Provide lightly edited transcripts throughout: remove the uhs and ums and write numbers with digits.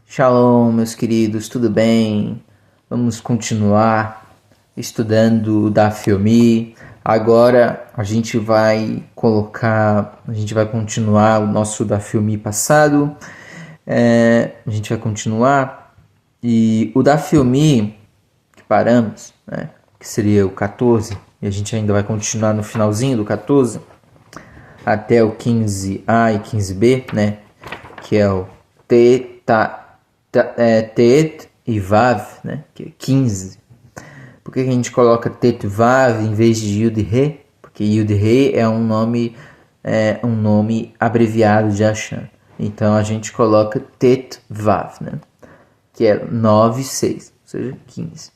Shalom, meus queridos, tudo bem? Vamos continuar estudando o Daf Yomi. Agora a gente vai continuar o nosso Daf Yomi passado. A gente vai continuar e o Daf Yomi que paramos, né, que seria o 14, e a gente ainda vai continuar no finalzinho do 14 até o 15a e 15b, né, que é o Tet e Vav, né? Que é 15. Por que a gente coloca Tet e Vav em vez de Yud e Re? Porque Yud e Re é um nome abreviado de Hashem. Então a gente coloca Tet Vav, né? Que é 9 e 6, ou seja, 15.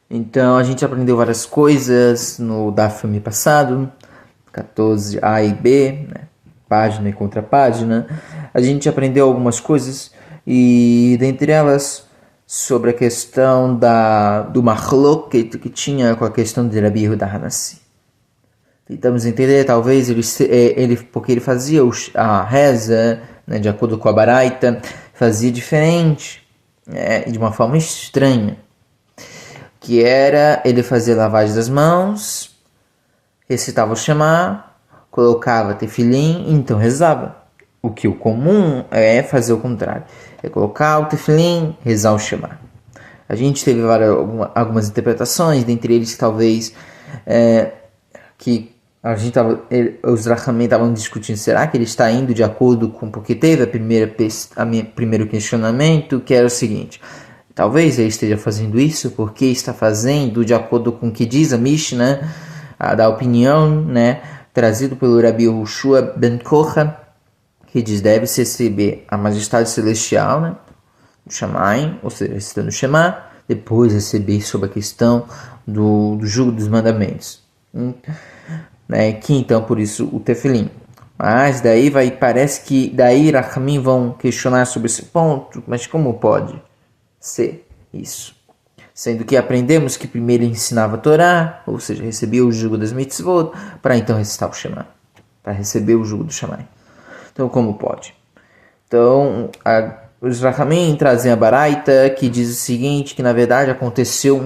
Então a gente aprendeu várias coisas no Daf Yomi passado, 14a e b, né? Página e contrapágina. A gente aprendeu algumas coisas e dentre elas sobre a questão do Mahloket que tinha com a questão de Rabi Yehuda Hanassi. Tentamos entender, talvez, porque ele fazia a reza, né, de acordo com a Baraita, fazia diferente, de uma forma estranha, que era ele fazia lavagem das mãos, recitava o Shema, colocava tefilim e então rezava. O que o comum é fazer o contrário. É colocar o tefilim, rezar o Shema. A gente teve algumas interpretações, dentre eles talvez que os Rahamim estavam discutindo, será que ele está indo de acordo com... Porque teve primeiro questionamento, que era o seguinte: talvez ele esteja fazendo isso porque está fazendo de acordo com o que diz a Mishnah, da opinião, né, trazido pelo Rabi Yehoshua ben Kocha, que diz deve-se receber a majestade celestial, né, do Shamayim, ou seja, recitando o Shema, depois receber sobre a questão do jugo dos mandamentos, né, que então por isso o tefilim. Mas daí parece que daí Rahamim vão questionar sobre esse ponto, mas como pode ser isso? Sendo que aprendemos que primeiro ensinava a Torá, ou seja, recebia o jugo das mitzvot, para então recitar o Shema, para receber o jugo do Shammai. Então, como pode? Então, os Rahamim trazem a Baraita, que diz o seguinte, que na verdade aconteceu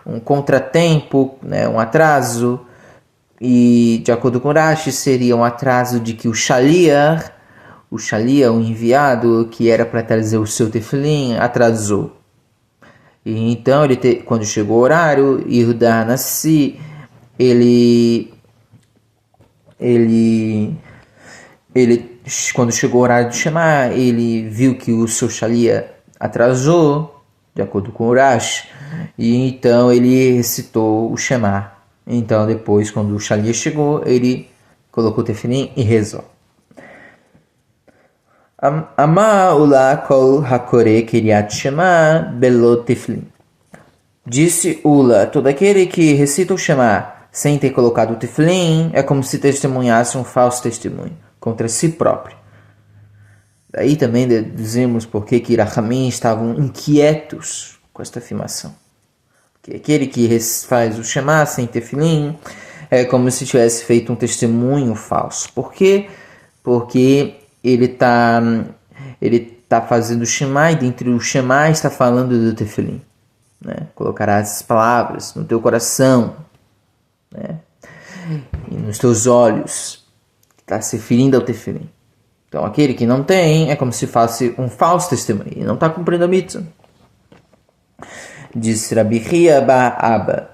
um contratempo, né, um atraso, e de acordo com Rashi, seria um atraso de que o Shaliach, o enviado, que era para trazer o seu tefilim, atrasou. E então, quando chegou o horário, Yehuda Hanassi, quando chegou o horário de chamar, ele viu que o seu Shalia atrasou, de acordo com o Rashi, e então ele recitou o Shema. Então, depois, quando o Shalia chegou, ele colocou o tefilim e rezou. Ama ula kol hakore kiryat shema belo tefilin. Disse Ula, todo aquele que recita o Shema sem ter colocado o tefilin é como se testemunhasse um falso testemunho contra si próprio. Daí também dizemos por que Rahamim estavam inquietos com esta afirmação. Porque aquele que faz o Shema sem tefilin é como se tivesse feito um testemunho falso. Por quê? Porque ele está fazendo o Shema e dentro do Shema está falando do tefilim, né? Colocarás as palavras no teu coração, né, e nos teus olhos. Está se referindo ao tefilim. Então aquele que não tem é como se fosse um falso testemunho e não está cumprindo a mitzvah. Diz Rabi Hia Bar Abba,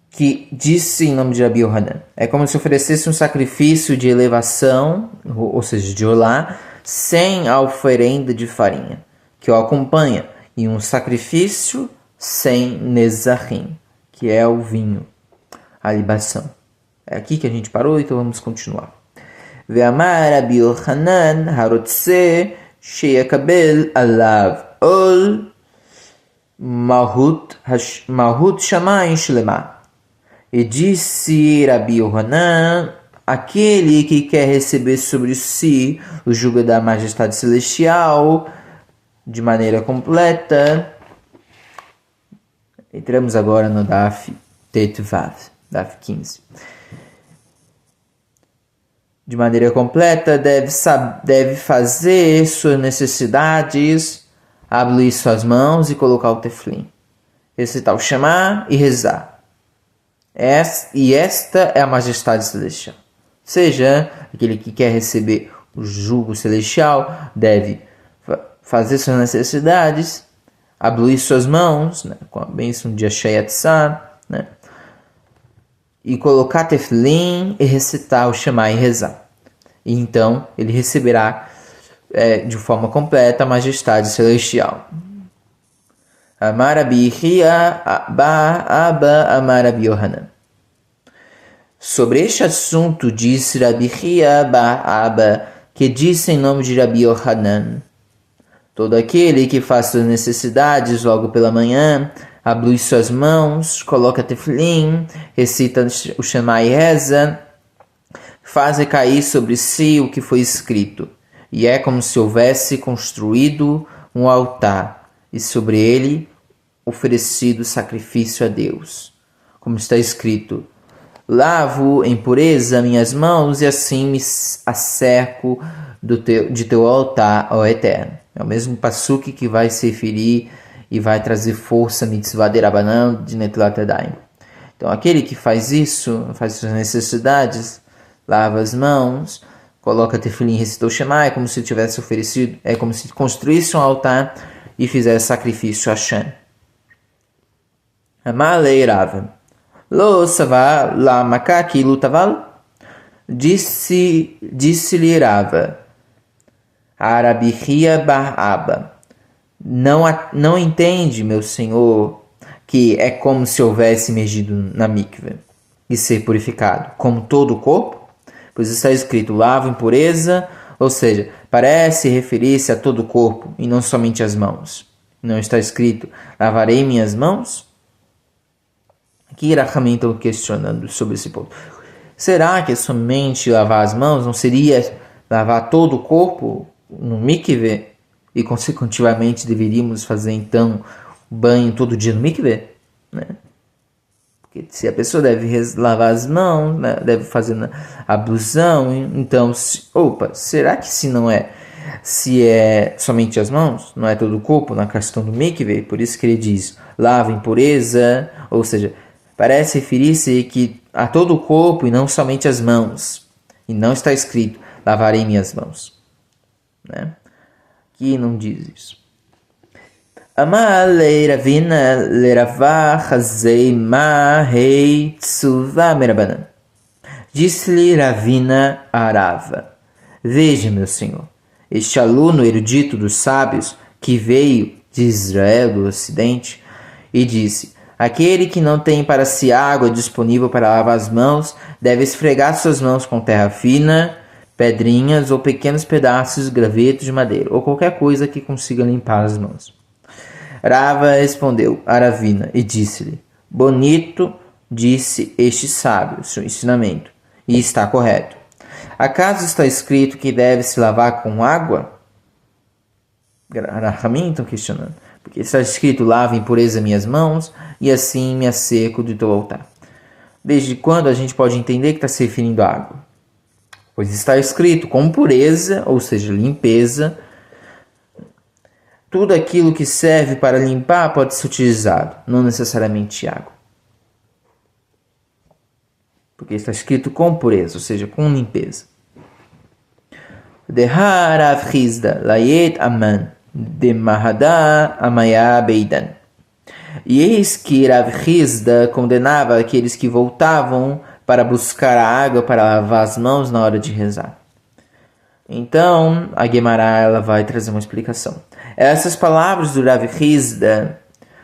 que disse em nome de Rabi Yohanan, é como se oferecesse um sacrifício de elevação, ou seja, de olá, sem a oferenda de farinha, que o acompanha, e um sacrifício sem nezahim, que é o vinho, a libação. É aqui que a gente parou, então vamos continuar. Ve'amar Rabi Yohanan harotze sheyakabel alav ol malhut shamayim shlema. E disse Rabi Yohanan, aquele que quer receber sobre si o jugo da majestade celestial de maneira completa. Entramos agora no Daf Tet Vav, Daf 15. de maneira completa, deve fazer suas necessidades, abrir suas mãos e colocar o tefilin, recitar o Shema e rezar. E esta é a majestade celestial. Ou seja, aquele que quer receber o jugo celestial deve fazer suas necessidades, abrir suas mãos, né, com a bênção de Ashayatzar, né, e colocar tefilin e recitar o Shema e rezar. E então ele receberá de forma completa a majestade celestial. Amar Rabi Hia Abba Amar Rabi Yohanan. Sobre este assunto disse Rabi Hia Abba, que disse em nome de Rabi Yohanan: todo aquele que faz suas necessidades logo pela manhã, abre suas mãos, coloca tefilin, recita o Shema e reza, faz recair sobre si o que foi escrito, e é como se houvesse construído um altar, e sobre ele oferecido sacrifício a Deus. Como está escrito: lavo em pureza minhas mãos e assim me acerco de teu altar, ó Eterno. É o mesmo passuque que vai se referir e vai trazer força mitzvah de Rabanan de Netilat Yadayim. Então aquele que faz isso, faz suas necessidades, lava as mãos, coloca tefilin, recitou o Shema, é como se tivesse oferecido, é como se construísse um altar e fizesse sacrifício a Hashem. Amalei Rava. Lo sava la makaki lutaval? Disse-lhe Rava, Rabi Hia bar Abba: não entende, meu senhor, que é como se houvesse emergido na mikve e ser purificado, como todo o corpo? Pois está escrito: lava impureza, ou seja, parece referir-se a todo o corpo e não somente as mãos. Não está escrito: lavarei minhas mãos? Aqui Rahamim está questionando sobre esse ponto. Será que é somente lavar as mãos? Não seria lavar todo o corpo no mikve? E consecutivamente deveríamos fazer então banho todo dia no mikve? Né? Porque se a pessoa deve lavar as mãos, né, deve fazer a ablusão, então, será que se é somente as mãos, não é todo o corpo na questão do mikve? Por isso que ele diz, lava impureza, ou seja, parece referir-se que a todo o corpo e não somente as mãos. E não está escrito, lavarei minhas mãos. Né? Aqui não diz isso. Amar leiravina leiravá chazei ma rei tsuva merabanan. Disse-lhe Ravina a Rava: veja, meu senhor, este aluno erudito dos sábios que veio de Israel do Ocidente e disse: aquele que não tem para si água disponível para lavar as mãos deve esfregar suas mãos com terra fina, pedrinhas ou pequenos pedaços de graveto de madeira, ou qualquer coisa que consiga limpar as mãos. Rava respondeu a Ravina e disse-lhe: bonito, disse este sábio, seu ensinamento, e está correto. Acaso está escrito que deve se lavar com água? Rahamim estão questionando. Porque está escrito: lava impureza minhas mãos e assim me acerco do teu altar. Desde quando a gente pode entender que está se referindo à água? Pois está escrito com pureza, ou seja, limpeza. Tudo aquilo que serve para limpar pode ser utilizado, não necessariamente água. Porque está escrito com pureza, ou seja, com limpeza. Dehar avrizda layet aman de mahada amaya beidan. E eis que Rav Hizda condenava aqueles que voltavam para buscar a água para lavar as mãos na hora de rezar. Então, a Guemará ela vai trazer uma explicação. Essas palavras do Rav Hizda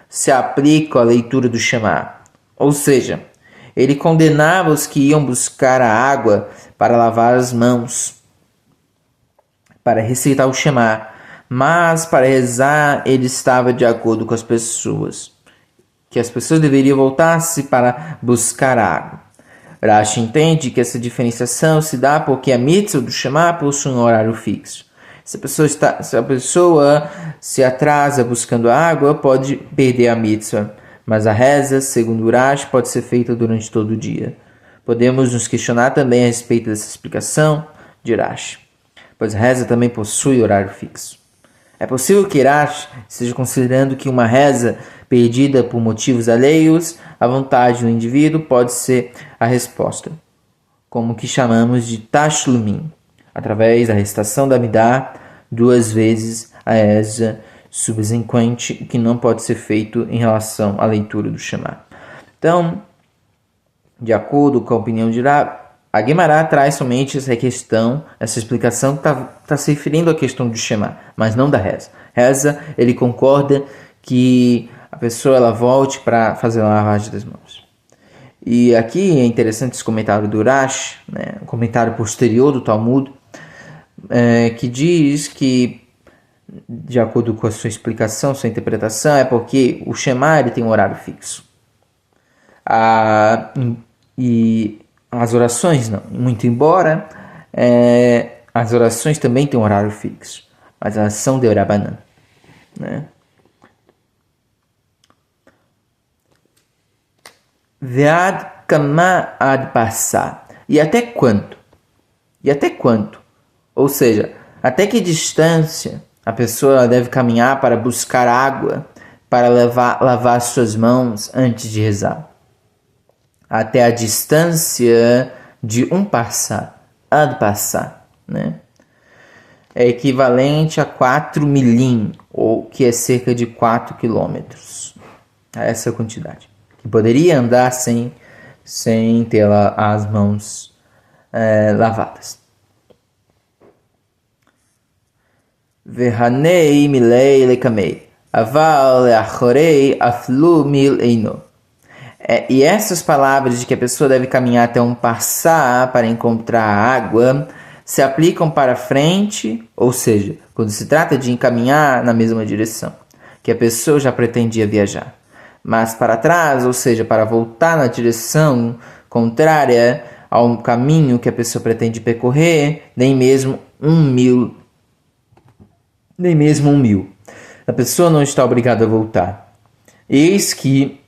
se aplicam à leitura do Shema. Ou seja, ele condenava os que iam buscar a água para lavar as mãos, para recitar o Shema, mas para rezar ele estava de acordo com as pessoas, que as pessoas deveriam voltar-se para buscar a água. Rashi entende que essa diferenciação se dá porque a mitzvah do Shema possui um horário fixo. Se a pessoa se atrasa buscando a água, pode perder a mitzvah, mas a reza, segundo o Rashi, pode ser feita durante todo o dia. Podemos nos questionar também a respeito dessa explicação. de Rashi, pois a reza também possui horário fixo. É possível que Rashi esteja considerando que uma reza perdida por motivos alheios à vontade do indivíduo pode ser a resposta, como que chamamos de Tashlumim, através da recitação da Midá 2 vezes a reza subsequente, que não pode ser feito em relação à leitura do Shema. Então, de acordo com a opinião de Rab, a Guemará traz somente essa questão, essa explicação que está se referindo à questão do Shema, mas não da reza. Reza, ele concorda que a pessoa ela volte para fazer a lavagem das mãos. E aqui é interessante esse comentário do Rashi, né, um comentário posterior do Talmud, que diz que, de acordo com a sua explicação, sua interpretação, é porque o Shema ele tem um horário fixo. E as orações não. Muito embora as orações também têm um horário fixo, mas elas são de Rabanan, né? Ve'ad kama ad passar. E até quanto? Ou seja, até que distância a pessoa deve caminhar para buscar água, para lavar suas mãos antes de rezar? Até a distância de um passar, ad passar, né? É equivalente a 4 milim, ou que é cerca de 4 quilômetros. A essa quantidade. Que poderia andar sem ter as mãos lavadas. Verhanei milei lekamei, aval leachorei aflu mil eino. E essas palavras de que a pessoa deve caminhar até um passar para encontrar água se aplicam para frente, ou seja, quando se trata de encaminhar na mesma direção, que a pessoa já pretendia viajar. Mas para trás, ou seja, para voltar na direção contrária ao caminho que a pessoa pretende percorrer, nem mesmo um mil. A pessoa não está obrigada a voltar. Eis que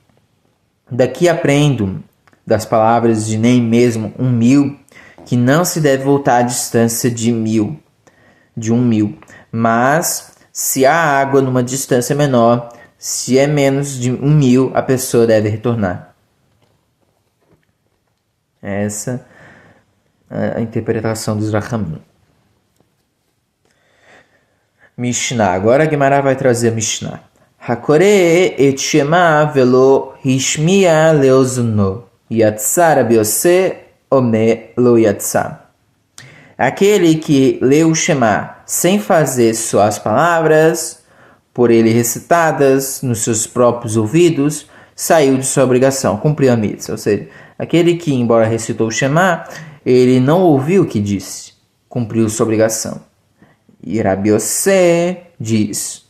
daqui aprendo das palavras de nem mesmo 1.000, que não se deve voltar à distância de 1.000. Mas se há água numa distância menor, se é menos de 1.000, a pessoa deve retornar. Essa é a interpretação dos Rachamim. Mishnah. Agora a Guemará vai trazer a Mishnah. Hakore et shema velo hishmia leozuno. Yatsar abiose ome lo yatsar. Aquele que lê o Shema sem fazer suas palavras, por ele recitadas nos seus próprios ouvidos, saiu de sua obrigação, cumpriu a mitzvah. Ou seja, aquele que, embora recitou o Shema, ele não ouviu o que disse, cumpriu sua obrigação. E Rabi Yossé diz,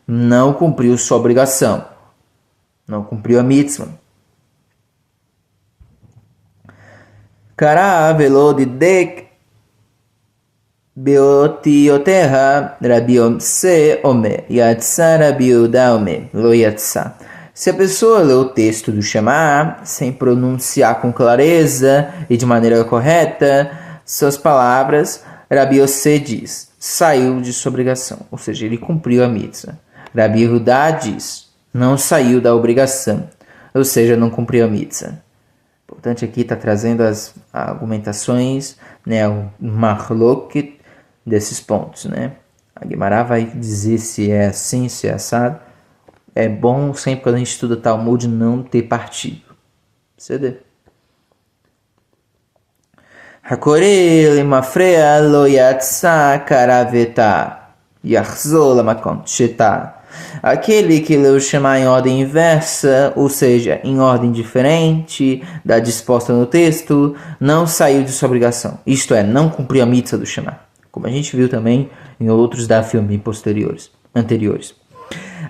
não cumpriu sua obrigação, não cumpriu a mitzvah. Kará velo didek beotioterra Rabi Yossé ome yatsar Rabi Yehuda ome lo yatsar. Se a pessoa lê o texto do Shema sem pronunciar com clareza e de maneira correta suas palavras, Rabi Yossé diz, saiu de sua obrigação, ou seja, ele cumpriu a mitzvah. Rabi Yehuda diz, não saiu da obrigação, ou seja, não cumpriu a mitzvah. Importante aqui está trazendo as argumentações, né, o marloket desses pontos, né? A Guemará vai dizer se é assim, se é assado. É bom sempre quando a gente estuda Talmud não ter partido. CD. Hakore lemafrea lo yatsa karaveta yachzor lamakom sheta. Aquele que leu o Shema em ordem inversa, ou seja, em ordem diferente da disposta no texto, não saiu de sua obrigação. Isto é, não cumpriu a mitzvah do Shema. Como a gente viu também em outros da filme anteriores.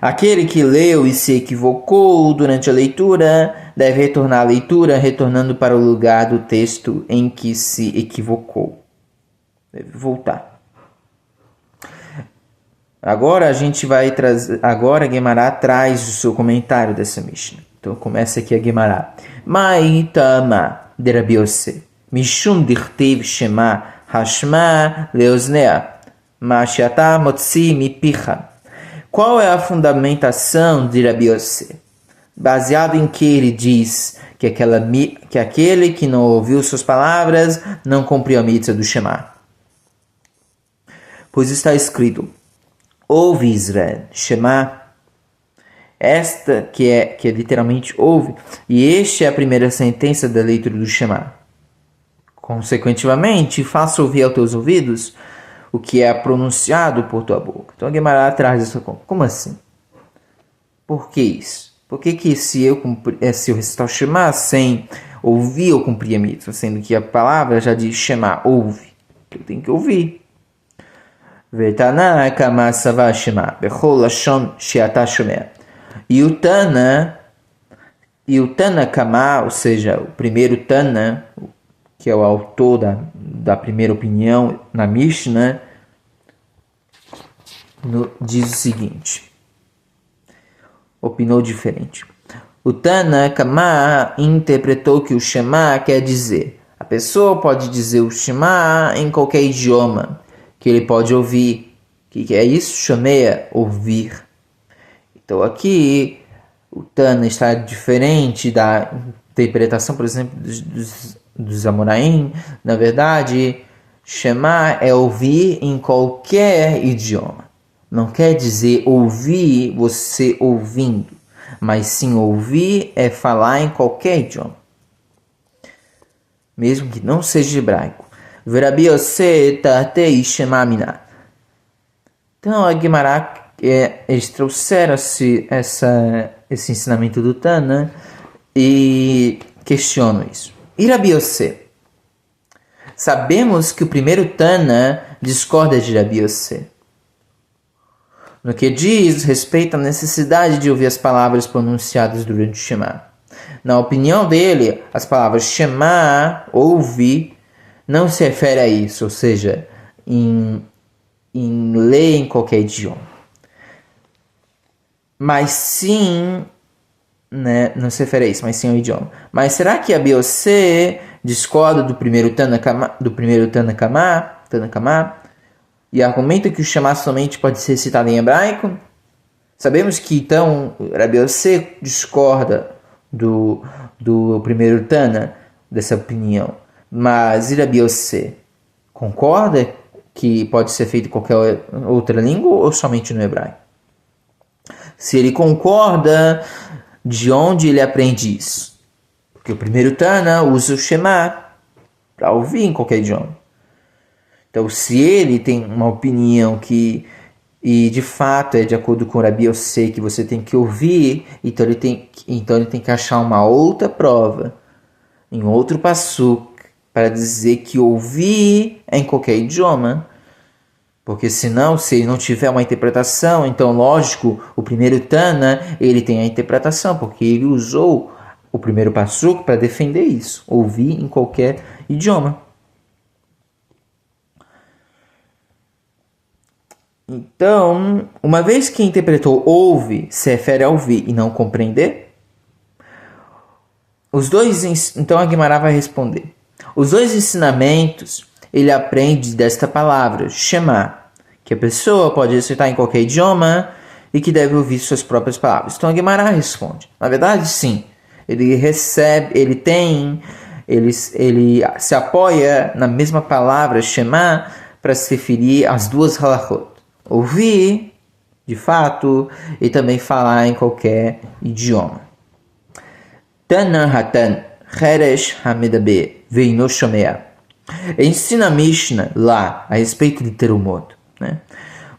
Aquele que leu e se equivocou durante a leitura, deve retornar à leitura, retornando para o lugar do texto em que se equivocou. Deve voltar. Agora a gente vai trazer. Agora a Guemará traz o seu comentário dessa Mishnah. Então começa aqui a Guemará. Ma'itama de Rabi Yossé. Mishum dirtev Shema hashma leoznea, mashiata motzi mipicha. Qual é a fundamentação de Rabi Yossi? Baseado em que ele diz que aquele que não ouviu suas palavras não cumpriu a mitzvah do Shema. Pois está escrito, ouve Israel, Shema, esta que é literalmente ouve, e esta é a primeira sentença da leitura do Shema. Consequentemente, faça ouvir aos teus ouvidos o que é pronunciado por tua boca. Então a Guimarães traz essa conta. Como assim? Por que isso? Por que se eu recitar o Shema sem ouvir, eu cumprir a mitzvah? Sendo que a palavra já diz Shema, ouve. Eu tenho que ouvir. Vetana kama sava Shema, bechol lashon sheata shomea. E o Tana kama, ou seja, o primeiro Tana, que é o autor da primeira opinião na Mishnah, diz o seguinte, opinou diferente. O Tana Kama interpretou que o Shema quer dizer, a pessoa pode dizer o Shema em qualquer idioma, que ele pode ouvir. O que é isso? Shameia, ouvir. Então aqui o Tana está diferente da interpretação, por exemplo, dos Amoraim. Na verdade, Shema é ouvir em qualquer idioma. Não quer dizer ouvir você ouvindo, mas sim ouvir é falar em qualquer idioma, mesmo que não seja hebraico. Verabi Yossi tatei Shema mina. Então a Guimarães, eles trouxeram esse ensinamento do Tana e questionam isso. E Rabi Yossi? Sabemos que o primeiro Tana discorda de Rabi Yossi no que diz respeito à necessidade de ouvir as palavras pronunciadas durante o Shema. Na opinião dele, as palavras Shema, ouvir, não se refere a isso, ou seja, em ler em qualquer idioma. Mas sim, né, não se refere a isso, mas sim ao idioma. Mas será que a Yossi discorda do primeiro Tana Kama, e argumenta que o Shema somente pode ser citado em hebraico? Sabemos que então Rabi Yossi discorda do primeiro Tana, dessa opinião. Mas Rabi Yossi concorda que pode ser feito em qualquer outra língua ou somente no hebraico? Se ele concorda, de onde ele aprende isso? Porque o primeiro Tana usa o Shema para ouvir em qualquer idioma. Então, se ele tem uma opinião e de fato é de acordo com o Rabi Yossi, que você tem que ouvir, então ele tem que achar uma outra prova, em outro passuk, para dizer que ouvir é em qualquer idioma. Porque senão, se ele não tiver uma interpretação, então lógico, o primeiro Tana, ele tem a interpretação, porque ele usou o primeiro passuk para defender isso, ouvir em qualquer idioma. Então, uma vez que interpretou ouve, se refere a ouvir e não compreender, então a Guimarães vai responder. Os dois ensinamentos, ele aprende desta palavra, Shema, que a pessoa pode recitar em qualquer idioma e que deve ouvir suas próprias palavras. Então a Guimarães responde. Na verdade, sim, ele se apoia na mesma palavra, Shema, para se referir às duas halachot. Ouvir, de fato, e também falar em qualquer idioma. Tana hatan cheresh hamedaber veino shomea. Ensina a Mishnah lá a respeito de terumot, né?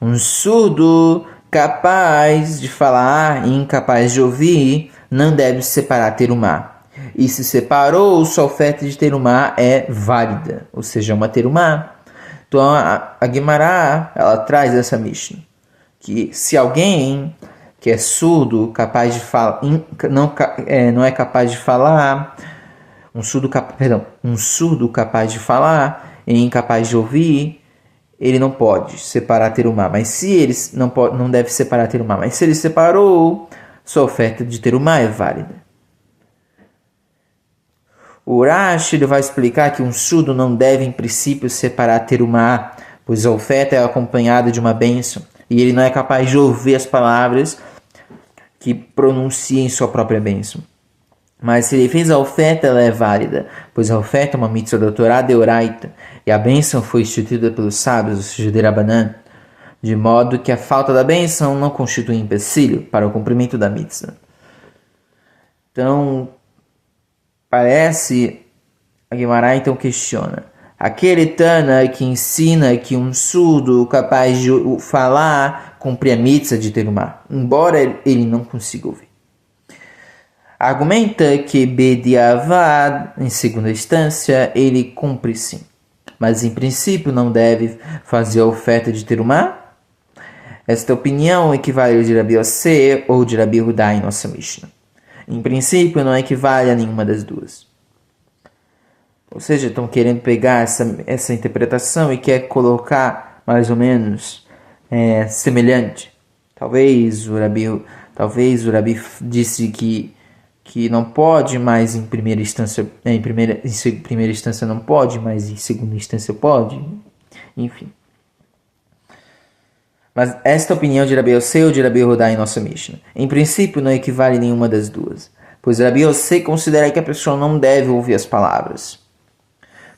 Um surdo capaz de falar e incapaz de ouvir não deve separar terumá. E se separou, sua oferta de terumá é válida, ou seja, uma terumá. Então a Guimarães, ela traz essa Mishnah, que se alguém que é surdo, capaz de falar, não é capaz de falar, um surdo capaz de falar e incapaz de ouvir, ele não pode separar terumá. Mas se ele não deve separar terumá, mas se ele separou, sua oferta de terumá é válida. O Rashi ele vai explicar que um surdo não deve, em princípio, separar terumá, pois a oferta é acompanhada de uma bênção, e ele não é capaz de ouvir as palavras que pronunciem sua própria bênção. Mas se ele fez a oferta, ela é válida, pois a oferta é uma mitzvah da Torá deoraita, e a bênção foi instituída pelos sábios, ou seja, de Rabanan, de modo que a falta da bênção não constitui empecilho para o cumprimento da mitzvah. Então, parece, a Guimará então questiona, aquele Tana que ensina que um surdo capaz de falar cumpre a mitzvah de terumá, embora ele não consiga ouvir. Argumenta que Bediavad, em segunda instância, ele cumpre sim, mas em princípio não deve fazer a oferta de terumá. Esta opinião equivale ao de Rabi Yossi ou de Rabi Hudá em nossa Mishnah. Em princípio, não equivale a nenhuma das duas. Ou seja, estão querendo pegar essa interpretação e quer colocar mais ou menos semelhante. Talvez o Rabi disse que não pode, mas em primeira instância não pode, mas em segunda instância pode. Enfim. Mas esta opinião de Rabi Yossi ou de Rabi Hudá em nossa Mishnah, em princípio não equivale a nenhuma das duas, pois Rabi Yossi considera que a pessoa não deve ouvir as palavras.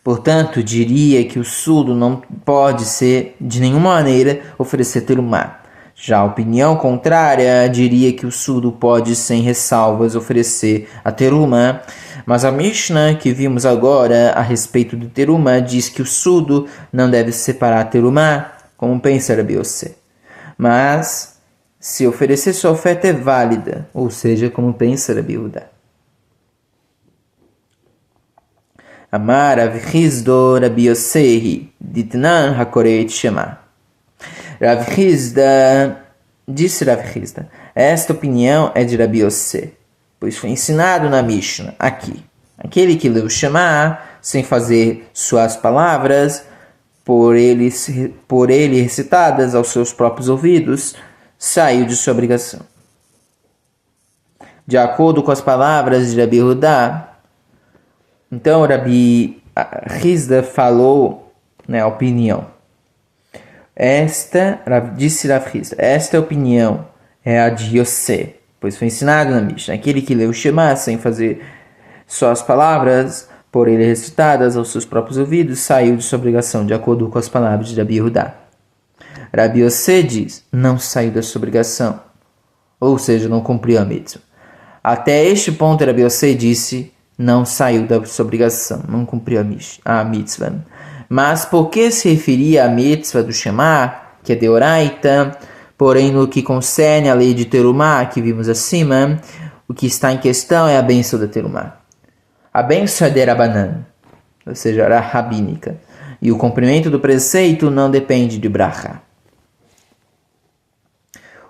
Portanto, diria que o surdo não pode ser, de nenhuma maneira, oferecer terumá. Já a opinião contrária diria que o surdo pode, sem ressalvas, oferecer a terumá, mas a Mishnah que vimos agora a respeito do terumá diz que o surdo não deve separar a terumá, como pensa Rabi Yossi. Mas, se oferecer sua oferta é válida, ou seja, como pensa Rabi Hudá. Amar Rav Hizdo Rabi Yossi Ditnan Hakoreit Shema. Rav Hizda, disse Rav Hizda, esta opinião é de Rabi Yossi, pois foi ensinado na Mishnah, aqui. Aquele que leu Shema, sem fazer suas palavras, por ele recitadas aos seus próprios ouvidos, saiu de sua obrigação. De acordo com as palavras de Rabi Hudá, então Rabi Hizda falou, a opinião. Disse Rav Hizda, esta opinião é a de Yossi, pois foi ensinado na Mishnah. Aquele que leu o Shema sem fazer só as palavras, por ele recitadas aos seus próprios ouvidos, saiu de sua obrigação, de acordo com as palavras de Rabi Hudá. Rabi Yossi diz, não saiu da sua obrigação, ou seja, não cumpriu a mitzvah. Até este ponto, Rabi Yossi disse, não saiu da sua obrigação, não cumpriu a mitzvah. Mas por que se referia à mitzvah do Shema, que é deoraita, porém no que concerne à lei de terumá, que vimos acima, o que está em questão é a bênção da terumá. A bênção é de Rabanan, ou seja, era rabínica, e o cumprimento do preceito não depende de brachá.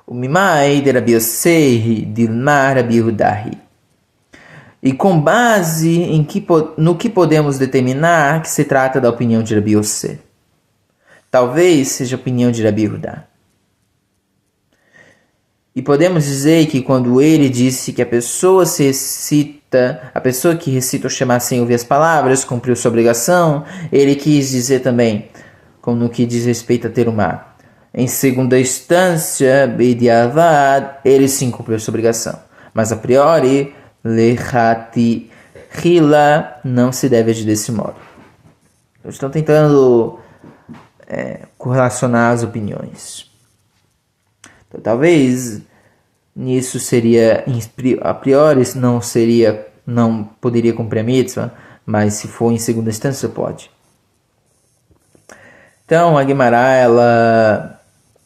O mimai de Rabi Yossi dilma Rabi Hudahi. E com base no que podemos determinar que se trata da opinião de Rabi Yossi? Talvez seja a opinião de Rabi Hudá. E podemos dizer que quando ele disse que a pessoa que recita o Shema sem ouvir as palavras, cumpriu sua obrigação, ele quis dizer também, como no que diz respeito a terumá. Em segunda instância, Bediavad, ele sim cumpriu sua obrigação. Mas a priori, Lechati Hila não se deve agir desse modo. Eu estou tentando correlacionar as opiniões. Então, talvez nisso seria, a priori, não poderia cumprir a mitzvah, mas se for em segunda instância, pode. Então, a Guimará,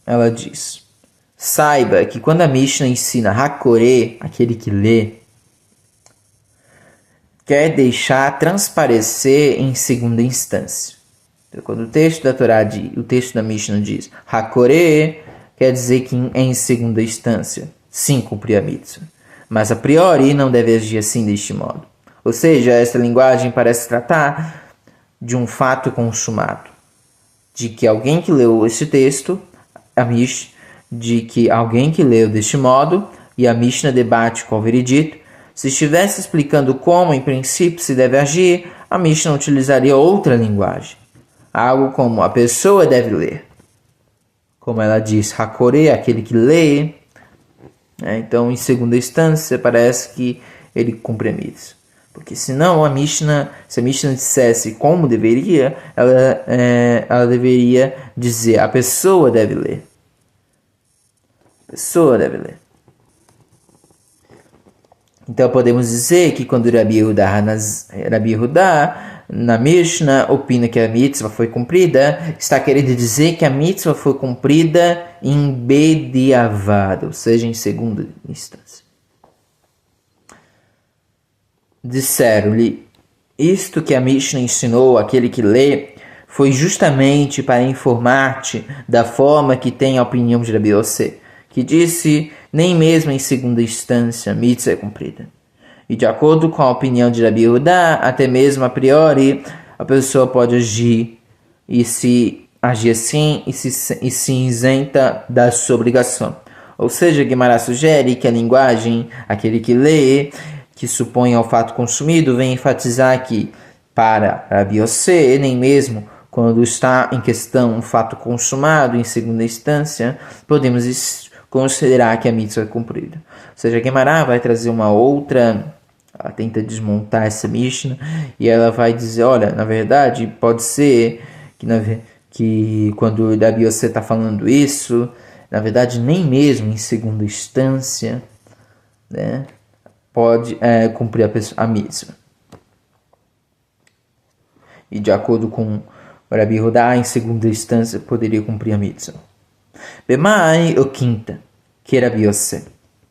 ela diz, saiba que quando a Mishnah ensina Hakoré, aquele que lê, quer deixar transparecer em segunda instância. Então, quando o texto da Torá, o texto da Mishnah diz Hakoré, quer dizer que em segunda instância, sim, cumprir a mitzvah. Mas a priori não deve agir assim deste modo. Ou seja, esta linguagem parece tratar de um fato consumado. De que alguém que leu esse texto, de que alguém que leu deste modo, e a Mishnah debate qual veredito, Se estivesse explicando como, em princípio, se deve agir, a Mishnah utilizaria outra linguagem. Algo como a pessoa deve ler. Como ela diz, Hakore, aquele que lê. Então, em segunda instância, parece que ele cumpre a mitzvah. Porque senão se a Mishnah dissesse como deveria, ela deveria dizer a pessoa deve ler. A pessoa deve ler. Então podemos dizer que quando Rabi Yehuda na Mishnah opina que a mitzvah foi cumprida, está querendo dizer que a mitzvah foi cumprida em bediavad, ou seja, em segunda instância. Disseram-lhe, isto que a Mishnah ensinou àquele que lê, foi justamente para informar-te da forma que tem a opinião de Rabi Yossi, que disse, nem mesmo em segunda instância a mitzvah é cumprida. E de acordo com a opinião de Rabi Yehuda, até mesmo a priori, a pessoa pode agir e se agir assim e se isenta da sua obrigação. Ou seja, Guimarães sugere que a linguagem, aquele que lê, que supõe ao fato consumido, vem enfatizar que, para Rabi Yossi, nem mesmo quando está em questão um fato consumado em segunda instância, podemos considerar que a mitzvah é cumprida. Ou seja, a Guimarães vai trazer uma outra, ela tenta desmontar essa Mishnah e ela vai dizer, olha, na verdade, pode ser que quando o Rabi Yossi está falando isso, na verdade, nem mesmo em segunda instância, né, pode cumprir a mitzvah. E de acordo com o Rabi Yehuda, em segunda instância, poderia cumprir a mitzvah. Bemai o quinta, que Rabi Yossi.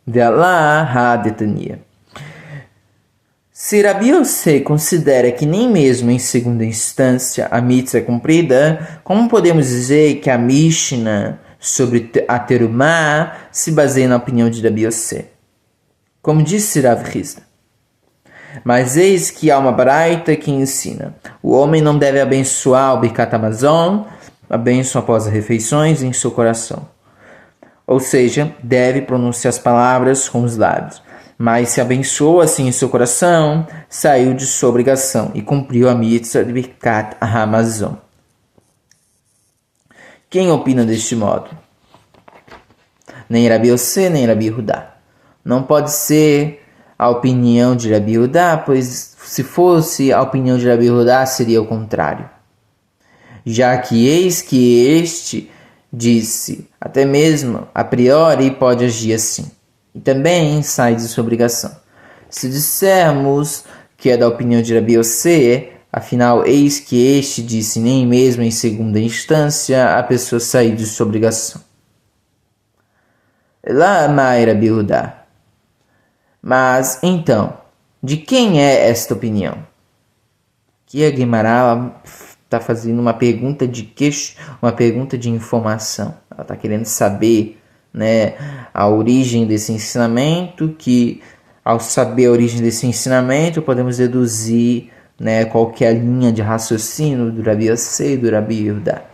Ve'alá ha-detania. Se Rabi Yossi considera que nem mesmo em segunda instância a mitzvah é cumprida, como podemos dizer que a Mishnah sobre a terumá se baseia na opinião de Rabi Yossi? Como disse Rav Hizda. Mas eis que há uma baraita que ensina: o homem não deve abençoar o Birkat Hamazon, a bênção após as refeições, em seu coração. Ou seja, deve pronunciar as palavras com os lábios. Mas se abençoou assim em seu coração, saiu de sua obrigação e cumpriu a mitzvah de Birkat Hamazon. Quem opina deste modo? Nem Rabi Yossi, nem Rabi Yehuda. Não pode ser a opinião de Rabi Yehuda, pois se fosse a opinião de Rabi Yehuda, seria o contrário. Já que eis que este disse, até mesmo a priori pode agir assim, e também sai de sua obrigação. Se dissermos que é da opinião de Rabi Yossi, afinal eis que este disse, nem mesmo em segunda instância a pessoa sair de sua obrigação. Lá mai Rabi Yehuda. Mas, então, de quem é esta opinião? Que a Guimarães está fazendo uma pergunta de informação. Ela está querendo saber, né, a origem desse ensinamento, que ao saber a origem desse ensinamento, podemos deduzir, né, qual que é a linha de raciocínio do Rabi Yossi e do Rabi Yehuda.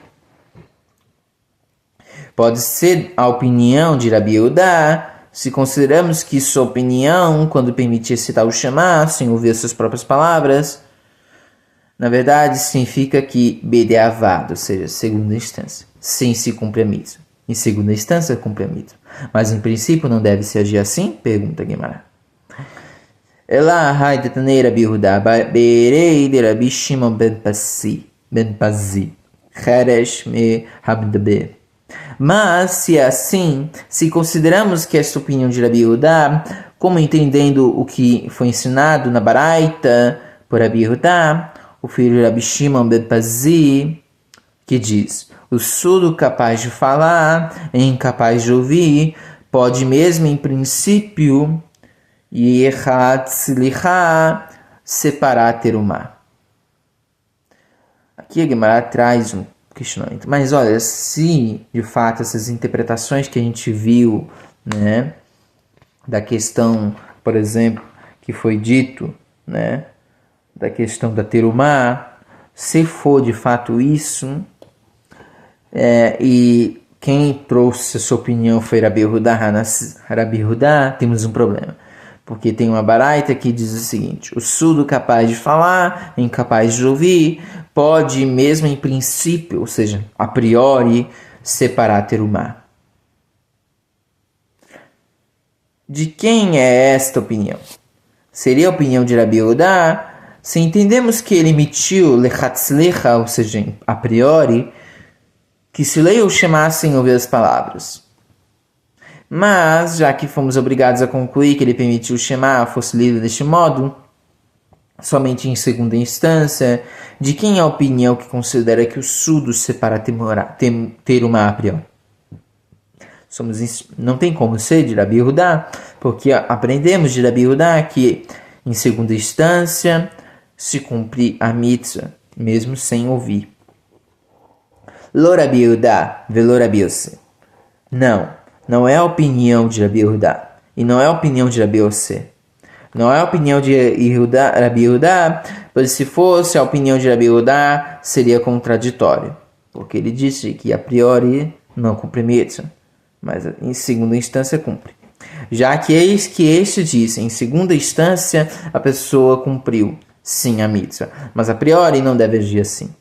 Pode ser a opinião de Rabi Yehuda, se consideramos que sua opinião, quando permitia citar o Shema, sem ouvir suas próprias palavras, na verdade significa que bediavad, ou seja, segunda instância, sem se cumprir a mitzvah. Em segunda instância, cumpre a mitzvah. Mas em princípio não deve se agir assim? Pergunta Guimarães. Ela hai detanei Rabi Yehuda, berei de Rabi Shimon ben Pazi, Cheresh me habdabe. Mas, se é assim, se consideramos que esta opinião de Rabi Yehuda, como entendendo o que foi ensinado na Baraita por Rabi Yehuda, o filho de Rabi Shimon ben Pazi, que diz, o surdo capaz de falar e incapaz de ouvir, pode mesmo em princípio, separar terumá. Aqui a Guimarães traz um questionamento. Mas olha, se de fato essas interpretações que a gente viu, né, da questão, por exemplo, que foi dito, né, da questão da terumá, se for de fato isso, e quem trouxe a sua opinião foi Rabi Yehuda, temos um problema. Porque tem uma baraita que diz o seguinte: o surdo capaz de falar, incapaz de ouvir, pode mesmo em princípio, ou seja, a priori, separar terumá. De quem é esta opinião? Seria a opinião de Rabi Yehuda? Se entendemos que ele emitiu lechatzlecha, ou seja, a priori, que se leia o Shema sem ouvir as palavras. Mas, já que fomos obrigados a concluir que ele permitiu o Shema fosse lido deste modo, somente em segunda instância, de quem é a opinião que considera que o surdo separa terumá a priori? Não tem como ser de Rabi Yehuda, porque aprendemos de Rabi Yehuda que, em segunda instância, se cumpre a mitzvah, mesmo sem ouvir. Lo Rabi Yehuda, velo Rabi Yossi. Não é a opinião de Rabi Yehuda, e não é a opinião de Rabi Yossi. Não é a opinião de Rabi Yehuda, pois se fosse a opinião de Rabi Yehuda, seria contraditório, porque ele disse que a priori não cumpre mitzvah, mas em segunda instância cumpre. Já que eis que este diz, em segunda instância a pessoa cumpriu sim a mitzvah, mas a priori não deve agir assim.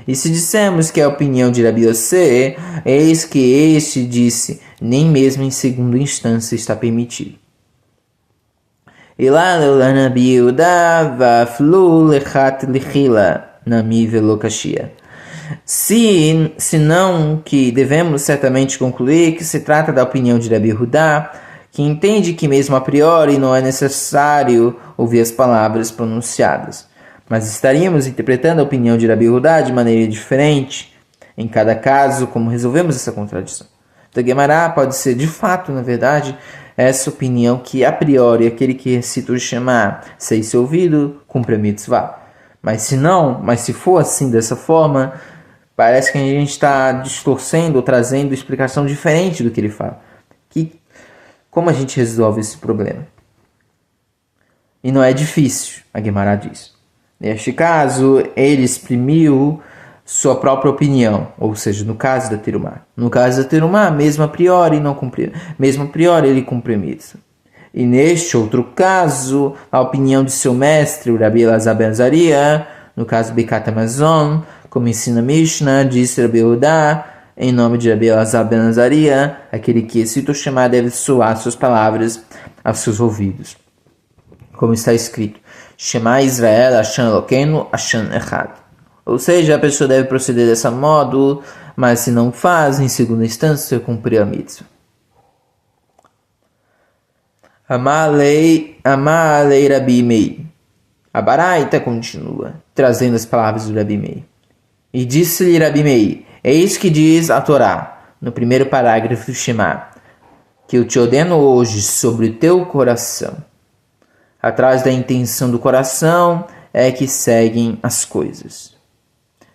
E se dissermos que é a opinião de Rabi Yossi, eis que este disse, nem mesmo em segunda instância está permitido. E lá Rabi Yehuda vaflu lechat lichila nami velo kashia. Senão que devemos certamente concluir que se trata da opinião de Rabi Yehuda, que entende que mesmo a priori não é necessário ouvir as palavras pronunciadas. Mas estaríamos interpretando a opinião de Rabi Yehuda de maneira diferente em cada caso. Como resolvemos essa contradição? Então, Guemará pode ser de fato, na verdade, essa opinião que a priori aquele que recita o Shema sem ser ouvido cumpre a mitzvah. Mas se for assim, dessa forma, parece que a gente está distorcendo ou trazendo explicação diferente do que ele fala. Como a gente resolve esse problema? E não é difícil, a Guemará diz. Neste caso, ele exprimiu sua própria opinião, ou seja, no caso da terumá. No caso da terumá, mesmo a priori ele cumpre mitzvah. E neste outro caso, a opinião de seu mestre, o Rabi Elazar ben Azaria, no caso Bekat Amazon, como ensina Mishnah, disse Rabi Yehuda, em nome de Rabi Elazar ben Azaria, aquele que recita o Shema deve soar suas palavras aos seus ouvidos. Como está escrito, Shema Israel, Hashem Elokeinu, Hashem Echad. Ou seja, a pessoa deve proceder desse modo, mas se não faz, em segunda instância, cumprir a mitzvah. Amalei Rabi Meir. A Baraita continua, trazendo as palavras do Rabi Meir. E disse-lhe Rabi Meir, eis que diz a Torá, no primeiro parágrafo do Shema, que eu te ordeno hoje sobre o teu coração. Atrás da intenção do coração é que seguem as coisas.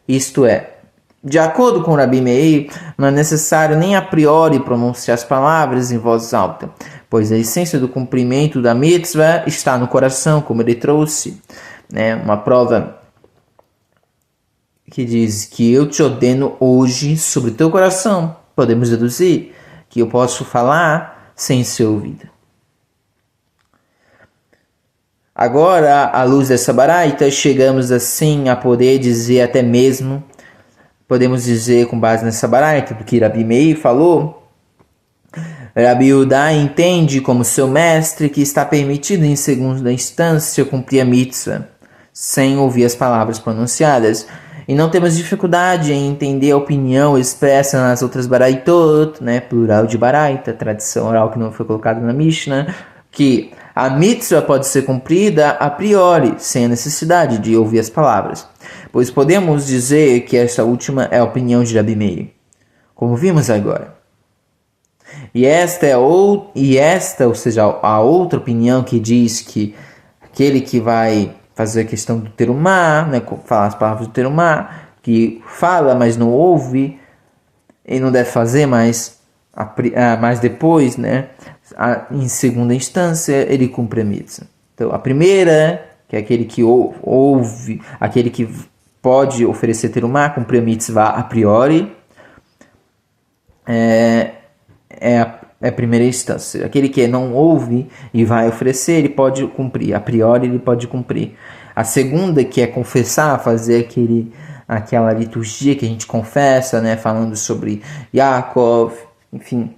Isto é, de acordo com Rabi Meir, não é necessário nem a priori pronunciar as palavras em voz alta, pois a essência do cumprimento da mitzvah está no coração, como ele trouxe, uma prova que diz que eu te ordeno hoje sobre o teu coração. Podemos deduzir que eu posso falar sem ser ouvida. Agora, à luz dessa baraita, chegamos assim a poder dizer até mesmo, podemos dizer com base nessa baraita, porque Rabi Meir falou, Rabi Yehuda entende como seu mestre que está permitido em segunda instância cumprir a mitzvah, sem ouvir as palavras pronunciadas. E não temos dificuldade em entender a opinião expressa nas outras baraitot, plural de baraita, tradição oral que não foi colocada na Mishnah, que a mitzvah pode ser cumprida a priori, sem a necessidade de ouvir as palavras. Pois podemos dizer que esta última é a opinião de Rabi Meir, como vimos agora. E esta, ou seja, a outra opinião que diz que aquele que vai fazer a questão do terumá, falar as palavras do terumá, que fala, mas não ouve, e não deve fazer mais depois, em segunda instância, ele cumpre a mitzvah. Então, a primeira, que é aquele que ouve, aquele que pode oferecer terumá, cumpre a mitzvah a priori, é primeira instância. Aquele que não ouve e vai oferecer, ele pode cumprir. A priori, ele pode cumprir. A segunda, que é confessar, fazer aquela liturgia que a gente confessa, né? Falando sobre Yaakov, enfim,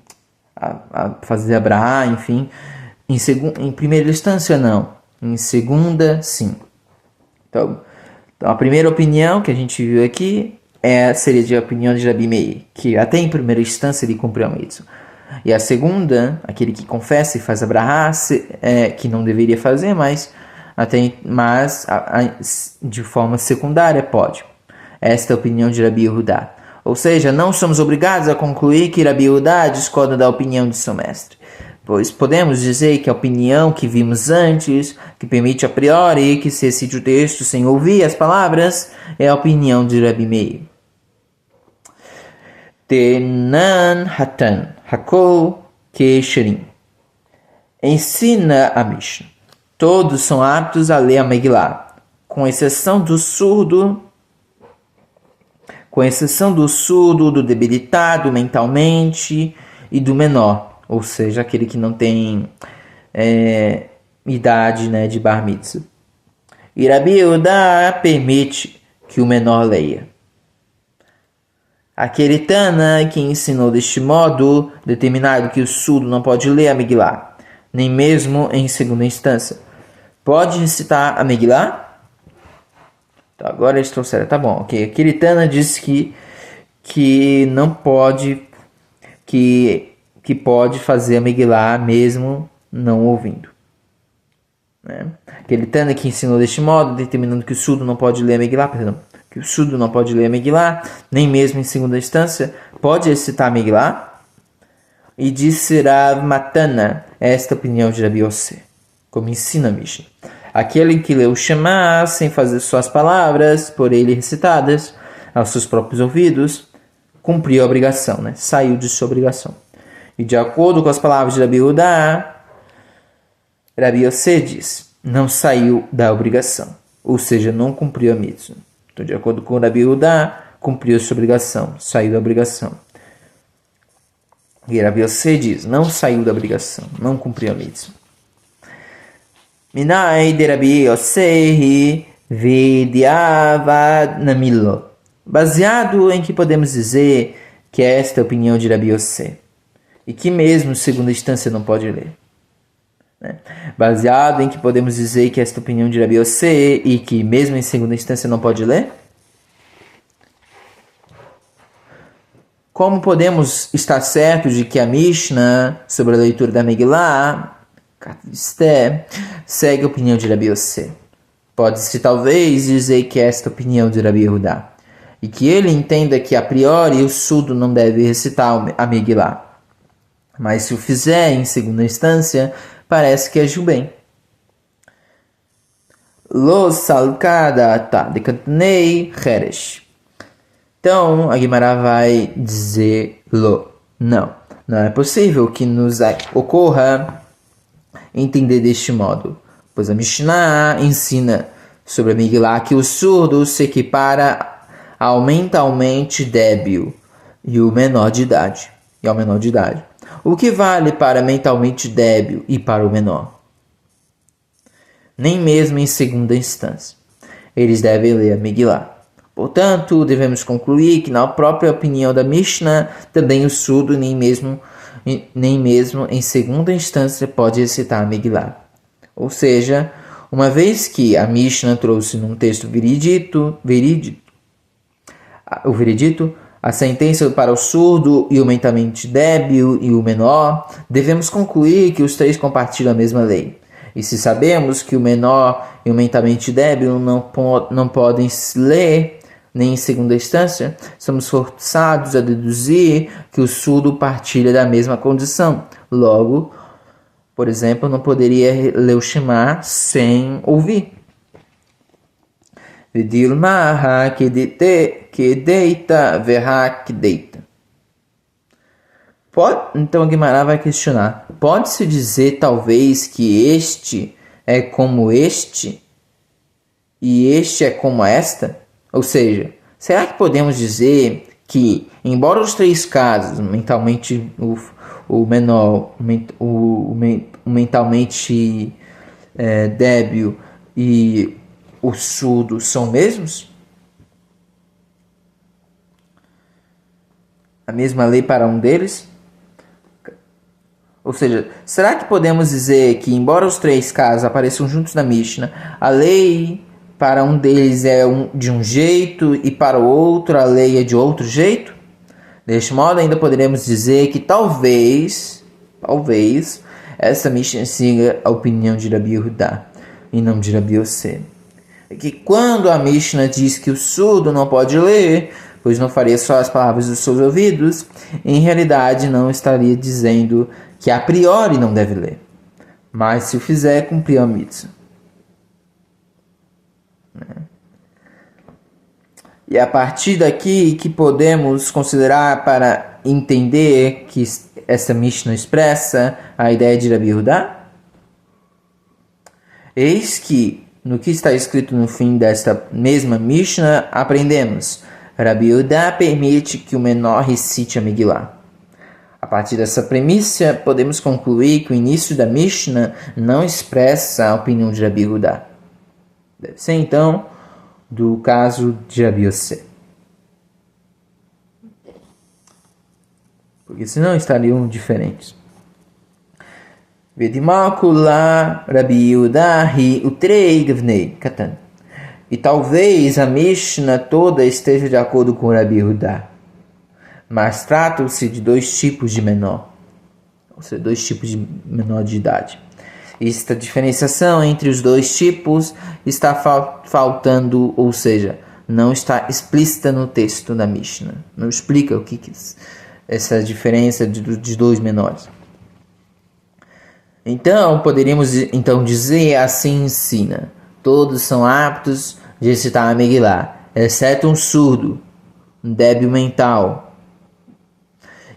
a fazer Abraão, enfim. Em primeira instância, não. Em segunda, sim. Então, a primeira opinião que a gente viu aqui seria a opinião de Rabi Meir, que até em primeira instância ele cumpriu a mitzvah. E a segunda, aquele que confessa e faz Abraão, que não deveria fazer, mas de forma secundária pode. Esta é a opinião de Rabi Yehudá. Ou seja, não somos obrigados a concluir que Rabi Yehudá discorda da opinião de seu mestre, pois podemos dizer que a opinião que vimos antes, que permite a priori que se recite o texto sem ouvir as palavras, é a opinião de Rabi Meir. Tenan Hatan Hakol Kesherim. Ensina a Mishnah. Todos são aptos a ler a Megillah, com exceção do surdo, do debilitado mentalmente e do menor, ou seja, aquele que não tem idade, né, de bar mitzvah. E Rabi Yehudá permite que o menor leia. Aquele Tana que ensinou deste modo determinado que o surdo não pode ler a Megillah, nem mesmo em segunda instância. Pode recitar a Megillah? Então, agora eles trouxeram, tá bom, ok. Aquele Tana disse que não pode, que pode fazer a Megillah mesmo não ouvindo. Né? Aquele Tana que ensinou deste modo, determinando que o surdo não pode ler a Megillah, que o surdo não pode ler a Megillah, nem mesmo em segunda instância, pode recitar a Megillah. E disse Rav Matana, esta opinião de Rabi Yossi, como ensina a Mishnah. Aquele que leu o Shema sem fazer suas palavras, por ele recitadas, aos seus próprios ouvidos, cumpriu a obrigação, né? Saiu de sua obrigação. E de acordo com as palavras de Rabi Yehudá, Rabi Yossi diz, não saiu da obrigação, ou seja, não cumpriu a mitzvah. Então, de acordo com Rabi Yehudá, cumpriu a sua obrigação, saiu da obrigação. E Rabi Yossi diz, não saiu da obrigação, não cumpriu a mitzvah. Minai de Rabi Yossi v'diavad namilo. Baseado em que podemos dizer que esta é a opinião de Rabi Yossi, e que mesmo segunda instância não pode ler. Né? Baseado em que podemos dizer que esta opinião de Rabi Yossi e que mesmo em segunda instância não pode ler? Como podemos estar certos de que a Mishnah sobre a leitura da Megillah segue a opinião de Rabi Yossi? Pode-se talvez dizer que esta é a opinião de Rabi Yehudá, e que ele entenda que a priori o surdo não deve recitar a Megillah, mas se o fizer em segunda instância, parece que agiu bem. Lo salkada ta dekatnei cheresh. Então, a Guimará vai dizer lo. Não é possível que nos ocorra entender deste modo, pois a Mishnah ensina sobre a Megillah que o surdo se equipara ao mentalmente débil e ao menor de idade. O que vale para mentalmente débil e para o menor? Nem mesmo em segunda instância. Eles devem ler a Megillah. Portanto, devemos concluir que na própria opinião da Mishnah, também o surdo nem mesmo em segunda instância pode recitar a Megillah. Ou seja, uma vez que a Mishnah trouxe num texto veredito, a sentença para o surdo e o mentalmente débil e o menor, devemos concluir que os três compartilham a mesma lei. E se sabemos que o menor e o mentalmente débil não podem ler nem em segunda instância, somos forçados a deduzir que o surdo partilha da mesma condição. Logo, por exemplo, não poderia ler o Shema sem ouvir. Vidilma que deita verá que deita. Então a Guimarães vai questionar. Pode-se dizer talvez que este é como este e este é como esta? Ou seja, será que podemos dizer que, embora os três casos, mentalmente o o menor, o mentalmente débil e o surdo são os mesmos? A mesma lei para um deles? Ou seja, será que podemos dizer que, embora os três casos apareçam juntos na Mishnah, a lei para um deles é de um jeito e para o outro a lei é de outro jeito? Deste modo, ainda poderemos dizer que talvez, essa Mishnah siga a opinião de Rabi Yehudá e não de Rabi Yossé. É que quando a Mishnah diz que o surdo não pode ler, pois não faria só as palavras dos seus ouvidos, em realidade não estaria dizendo que a priori não deve ler, mas se o fizer, cumpriu a mitzvah. E a partir daqui que podemos considerar para entender que essa Mishnah expressa a ideia de Rabi Yehudá? Eis que, no que está escrito no fim desta mesma Mishnah, aprendemos: Rabi Yehudá permite que o menor recite a Megillah. A partir dessa premissa, podemos concluir que o início da Mishnah não expressa a opinião de Rabi Yehudá. Deve ser, então, do caso de Rabi Yossé. Porque senão estariam diferentes. Vedimakula Rabi Yehudá hi utrei gavnei katan. E talvez a Mishnah toda esteja de acordo com Rabi Yehudá. Mas tratam-se de dois tipos de menor. Ou seja, dois tipos de menor de idade. Esta diferenciação entre os dois tipos está faltando, ou seja, não está explícita no texto da Mishnah. Não explica o que essa diferença de dois menores. Então, poderíamos dizer, assim ensina: todos são aptos de recitar a Megillah, exceto um surdo, um débil mental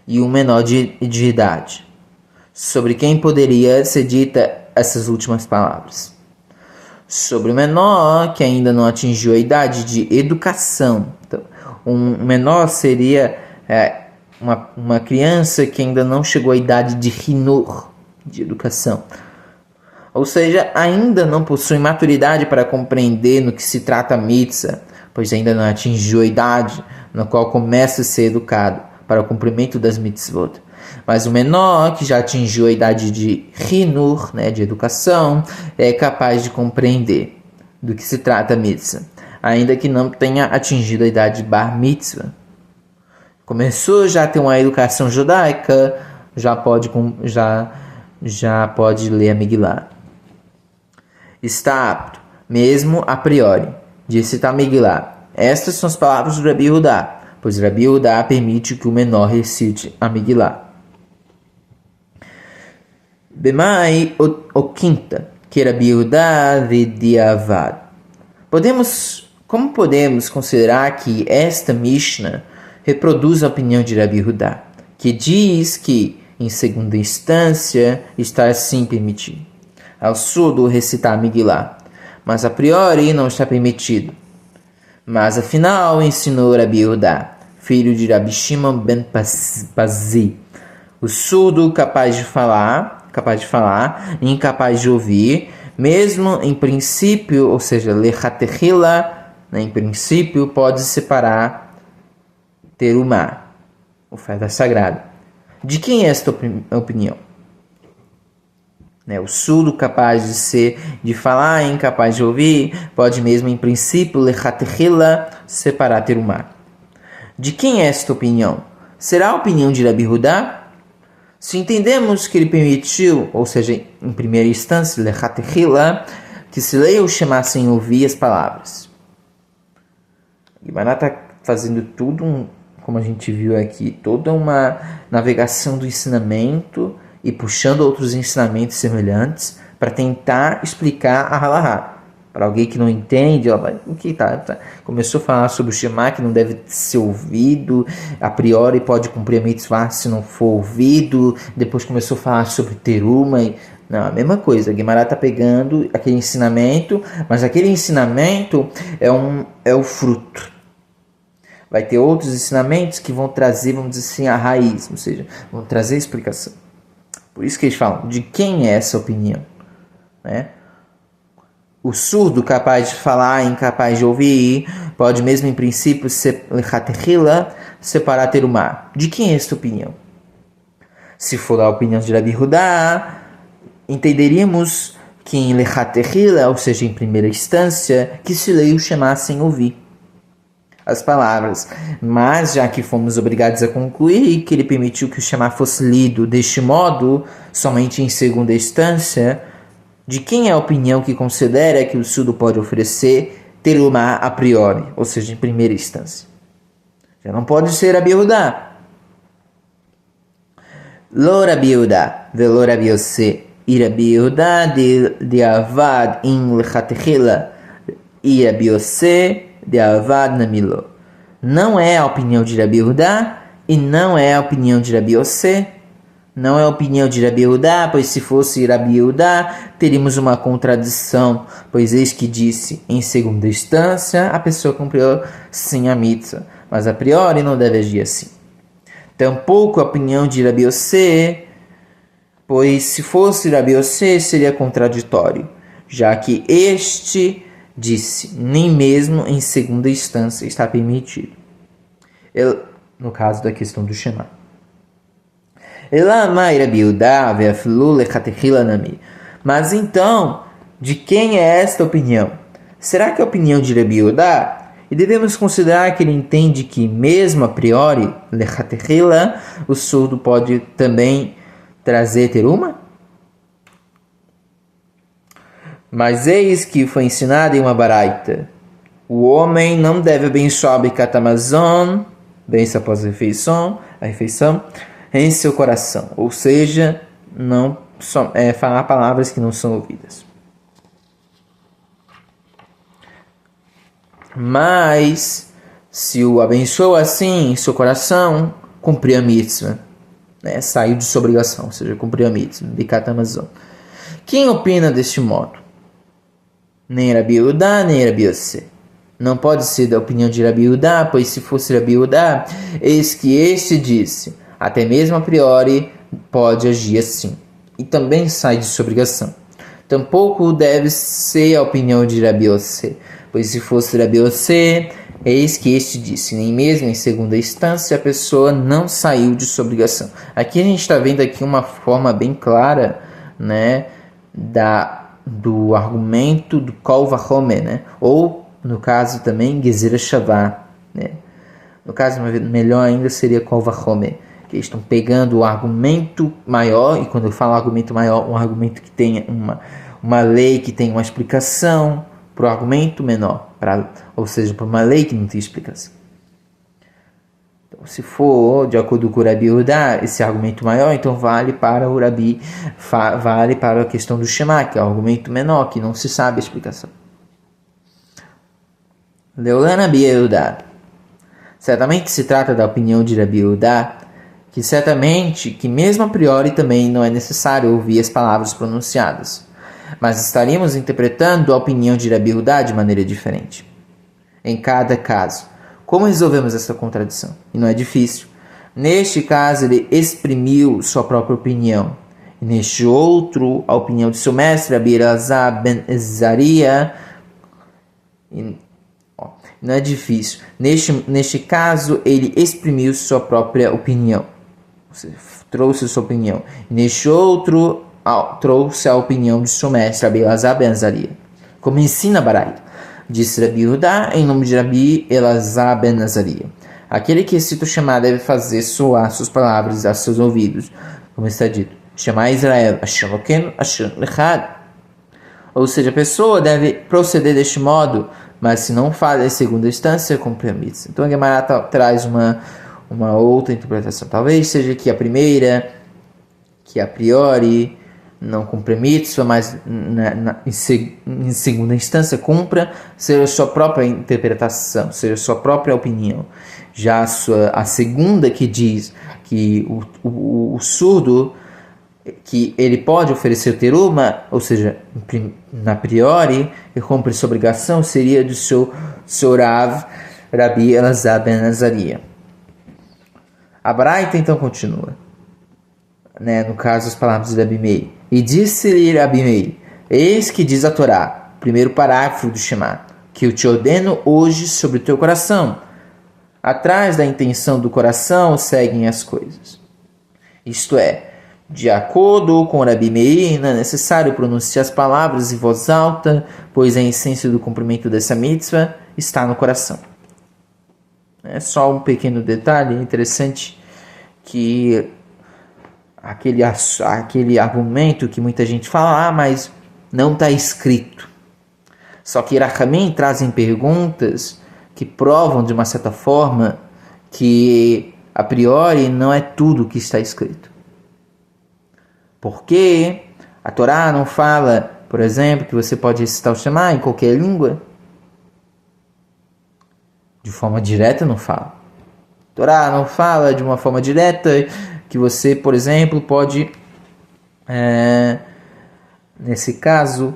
e um menor de idade, sobre quem poderia ser dita essas últimas palavras. Sobre o menor que ainda não atingiu a idade de educação. Então, um menor seria uma criança que ainda não chegou à idade de hinur, de educação. Ou seja, ainda não possui maturidade para compreender no que se trata a mitzvah, pois ainda não atingiu a idade na qual começa a ser educado para o cumprimento das mitzvot. Mas o menor, que já atingiu a idade de hinur, de educação, é capaz de compreender do que se trata a mitzvah, ainda que não tenha atingido a idade de bar mitzvah. Começou já a ter uma educação judaica, já pode ler a Megillah. Está apto, mesmo a priori, de recitar a Megillah. Estas são as palavras do Rabi Yehudá, pois Rabi Yehudá permite que o menor recite a Megillah. Bemai o quinta, que Rabi Yehudá vediavad. Como podemos considerar que esta Mishnah reproduz a opinião de Rabi Yehudá, que diz que, em segunda instância, está assim permitido ao surdo recitar a Megillah, mas a priori não está permitido. Mas afinal ensinou Rabi Yehudá, filho de Rabi Shimon ben Pazi, o surdo capaz de falar e incapaz de ouvir, mesmo em princípio, ou seja, lechatechila, em princípio, pode separar terumá, oferta sagrada. De quem é esta opinião? O surdo capaz de falar e incapaz de ouvir, pode mesmo em princípio, lechatechila, separar terumá. De quem é esta opinião? Será a opinião de Rabi Yehudá? Se entendemos que ele permitiu, ou seja, em primeira instância, lechatechila, que se leia ou Shema sem ouvir as palavras. Guimarães está fazendo tudo, como a gente viu aqui, toda uma navegação do ensinamento e puxando outros ensinamentos semelhantes para tentar explicar a halahá. Para alguém que não entende, o que tá? Começou a falar sobre o Shema, que não deve ser ouvido, a priori pode cumprir a mitzvah se não for ouvido, depois começou a falar sobre teruma, não, a mesma coisa, a Guimarães está pegando aquele ensinamento, mas aquele ensinamento é o fruto. Vai ter outros ensinamentos que vão trazer, vamos dizer assim, a raiz, ou seja, vão trazer a explicação. Por isso que eles falam, de quem é essa opinião? Né? O surdo, capaz de falar, incapaz de ouvir, pode mesmo em princípio separar terumá. De quem é esta opinião? Se for a opinião de Rabi Hudá, entenderíamos que em lechatechila, ou seja, em primeira instância, que se leia o Shema sem ouvir as palavras. Mas já que fomos obrigados a concluir que ele permitiu que o Shema fosse lido deste modo, somente em segunda instância, de quem é a opinião que considera que o surdo pode oferecer terumá a priori, ou seja, em primeira instância? Já não pode ser Rabi Hudá. Lo Rabi Hudá, velo Rabi Yossi, e Rabi Hudá de avad in lechatechila, e Rabi Yossi de avad namilo. Não é a opinião de Rabi Hudá e não é a opinião de Rabi Yossi. Não é a opinião de Rabi Hudá, pois se fosse Rabi Hudá, teríamos uma contradição, pois eis que disse, em segunda instância, a pessoa cumpriu sim a mitzvah, mas a priori não deve agir assim. Tampouco a opinião de Rabi Yossi, pois se fosse Rabi Yossi, seria contraditório, já que este disse, nem mesmo em segunda instância está permitido. No caso da questão do Shema. Mas então, de quem é esta opinião? Será que é a opinião de Rabi Hudá? E devemos considerar que ele entende que, mesmo a priori, lechatechila, o surdo pode também trazer teruma? Mas eis que foi ensinado em uma baraita. O homem não deve abençoar Birkat Hamazon, bênção após a refeição, em seu coração, ou seja, não falar palavras que não são ouvidas. Mas, se o abençoa assim em seu coração, cumpriu a mitzvah, né? Saiu de sua obrigação, ou seja, cumpriu a mitzvah, Birkat Hamazon. Quem opina deste modo? Nem Rabi Hudá, nem Rabi Yossi. Não pode ser da opinião de Rabi Hudá, pois se fosse Rabi Hudá, eis que este disse, até mesmo a priori pode agir assim, e também sai de sua obrigação. Tampouco deve ser a opinião de Rabi Yossi, pois se fosse Rabi Yossi, eis que este disse, nem mesmo em segunda instância a pessoa não saiu de sua obrigação. Aqui a gente está vendo aqui uma forma bem clara, né, do argumento do Kol Vahome, né, ou no caso também Gezerah Shavah, né. No caso melhor ainda seria Kol Vahome, que eles estão pegando o argumento maior, e quando eu falo argumento maior, um argumento que tenha uma lei que tem uma explicação, para o argumento menor, ou seja, para uma lei que não tem explicação. Então, se for de acordo com o Rabi Hudá, esse argumento maior, então vale para o Rabi, vale para a questão do Shema, que é o argumento menor, que não se sabe a explicação. Leolana Rabi Hudá. Certamente se trata da opinião de Rabi Hudá, que certamente, que mesmo a priori também não é necessário ouvir as palavras pronunciadas, mas estaríamos interpretando a opinião de Rabi Hudá de maneira diferente. Em cada caso, como resolvemos essa contradição? E não é difícil. Neste caso, ele exprimiu sua própria opinião. E neste outro, a opinião de seu mestre, Rabi Elazar ben Azaria. Não é difícil. Neste caso, ele exprimiu sua própria opinião. Trouxe sua opinião. E neste outro, trouxe a opinião de seu mestre, Rabi Elazar ben Azaria. Como ensina Baraita, disse Rabi Hudá em nome de Rabi Elazar ben Azaria. Aquele que recita o Shema deve fazer soar suas palavras a seus ouvidos, como está dito. Shema Israel, Hashem Elokeinu, Hashem Echad. Ou seja, a pessoa deve proceder deste modo, mas se não fala em segunda instância, cumpre a mitzvah. Então a Gemara traz uma outra interpretação. Talvez seja que a primeira, que a priori não cumpre a mitzvah, mas em segunda instância cumpra, seja a sua própria interpretação, seja a sua própria opinião. Já a segunda que diz que o surdo, que ele pode oferecer teruma, ou seja, na priori, ele cumpre sua obrigação, seria do seu Rav, Rabi Elazar ben Azaria. A Baraita então continua. né, no caso as palavras de Rabi Meir. E disse-lhe Rabi Meir: eis que diz a Torá, primeiro parágrafo do Shema, que eu te ordeno hoje sobre o teu coração. Atrás da intenção do coração seguem as coisas. Isto é, de acordo com Rabi Meir, não é necessário pronunciar as palavras em voz alta, pois a essência do cumprimento dessa mitzvah está no coração. É só um pequeno detalhe interessante, que aquele argumento que muita gente fala, mas não está escrito. Só que Rachamim trazem perguntas que provam de uma certa forma que a priori não é tudo que está escrito. Porque a Torá não fala, por exemplo, que você pode recitar o Shema em qualquer língua. De forma direta não fala. A Torá não fala de uma forma direta que você, por exemplo, pode, nesse caso,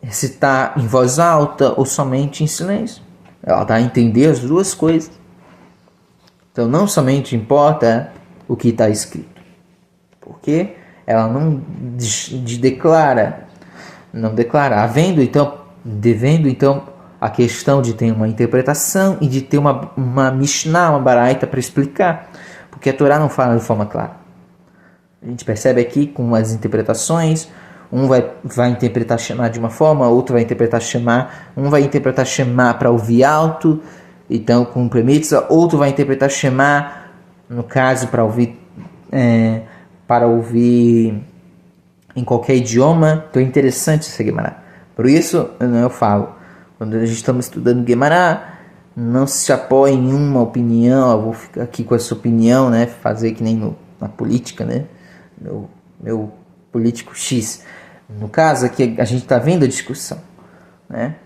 recitar em voz alta ou somente em silêncio. Ela dá a entender as duas coisas. Então não somente importa o que está escrito, porque ela não declara, devendo então a questão de ter uma interpretação e de ter uma Mishnah, uma baraita para explicar, porque a Torá não fala de forma clara. A gente percebe aqui com as interpretações, um vai interpretar Shema de uma forma, outro vai interpretar Shema, um vai interpretar Shema para ouvir alto, então com premissa, outro vai interpretar Shema, no caso, para ouvir em qualquer idioma. Então é interessante essa Gemara. Por isso eu falo, quando a gente estamos estudando Gemara, não se apoia em uma opinião. Eu vou ficar aqui com essa opinião, né? Fazer que nem na política, né? Meu político X. No caso aqui a gente está vendo a discussão, né?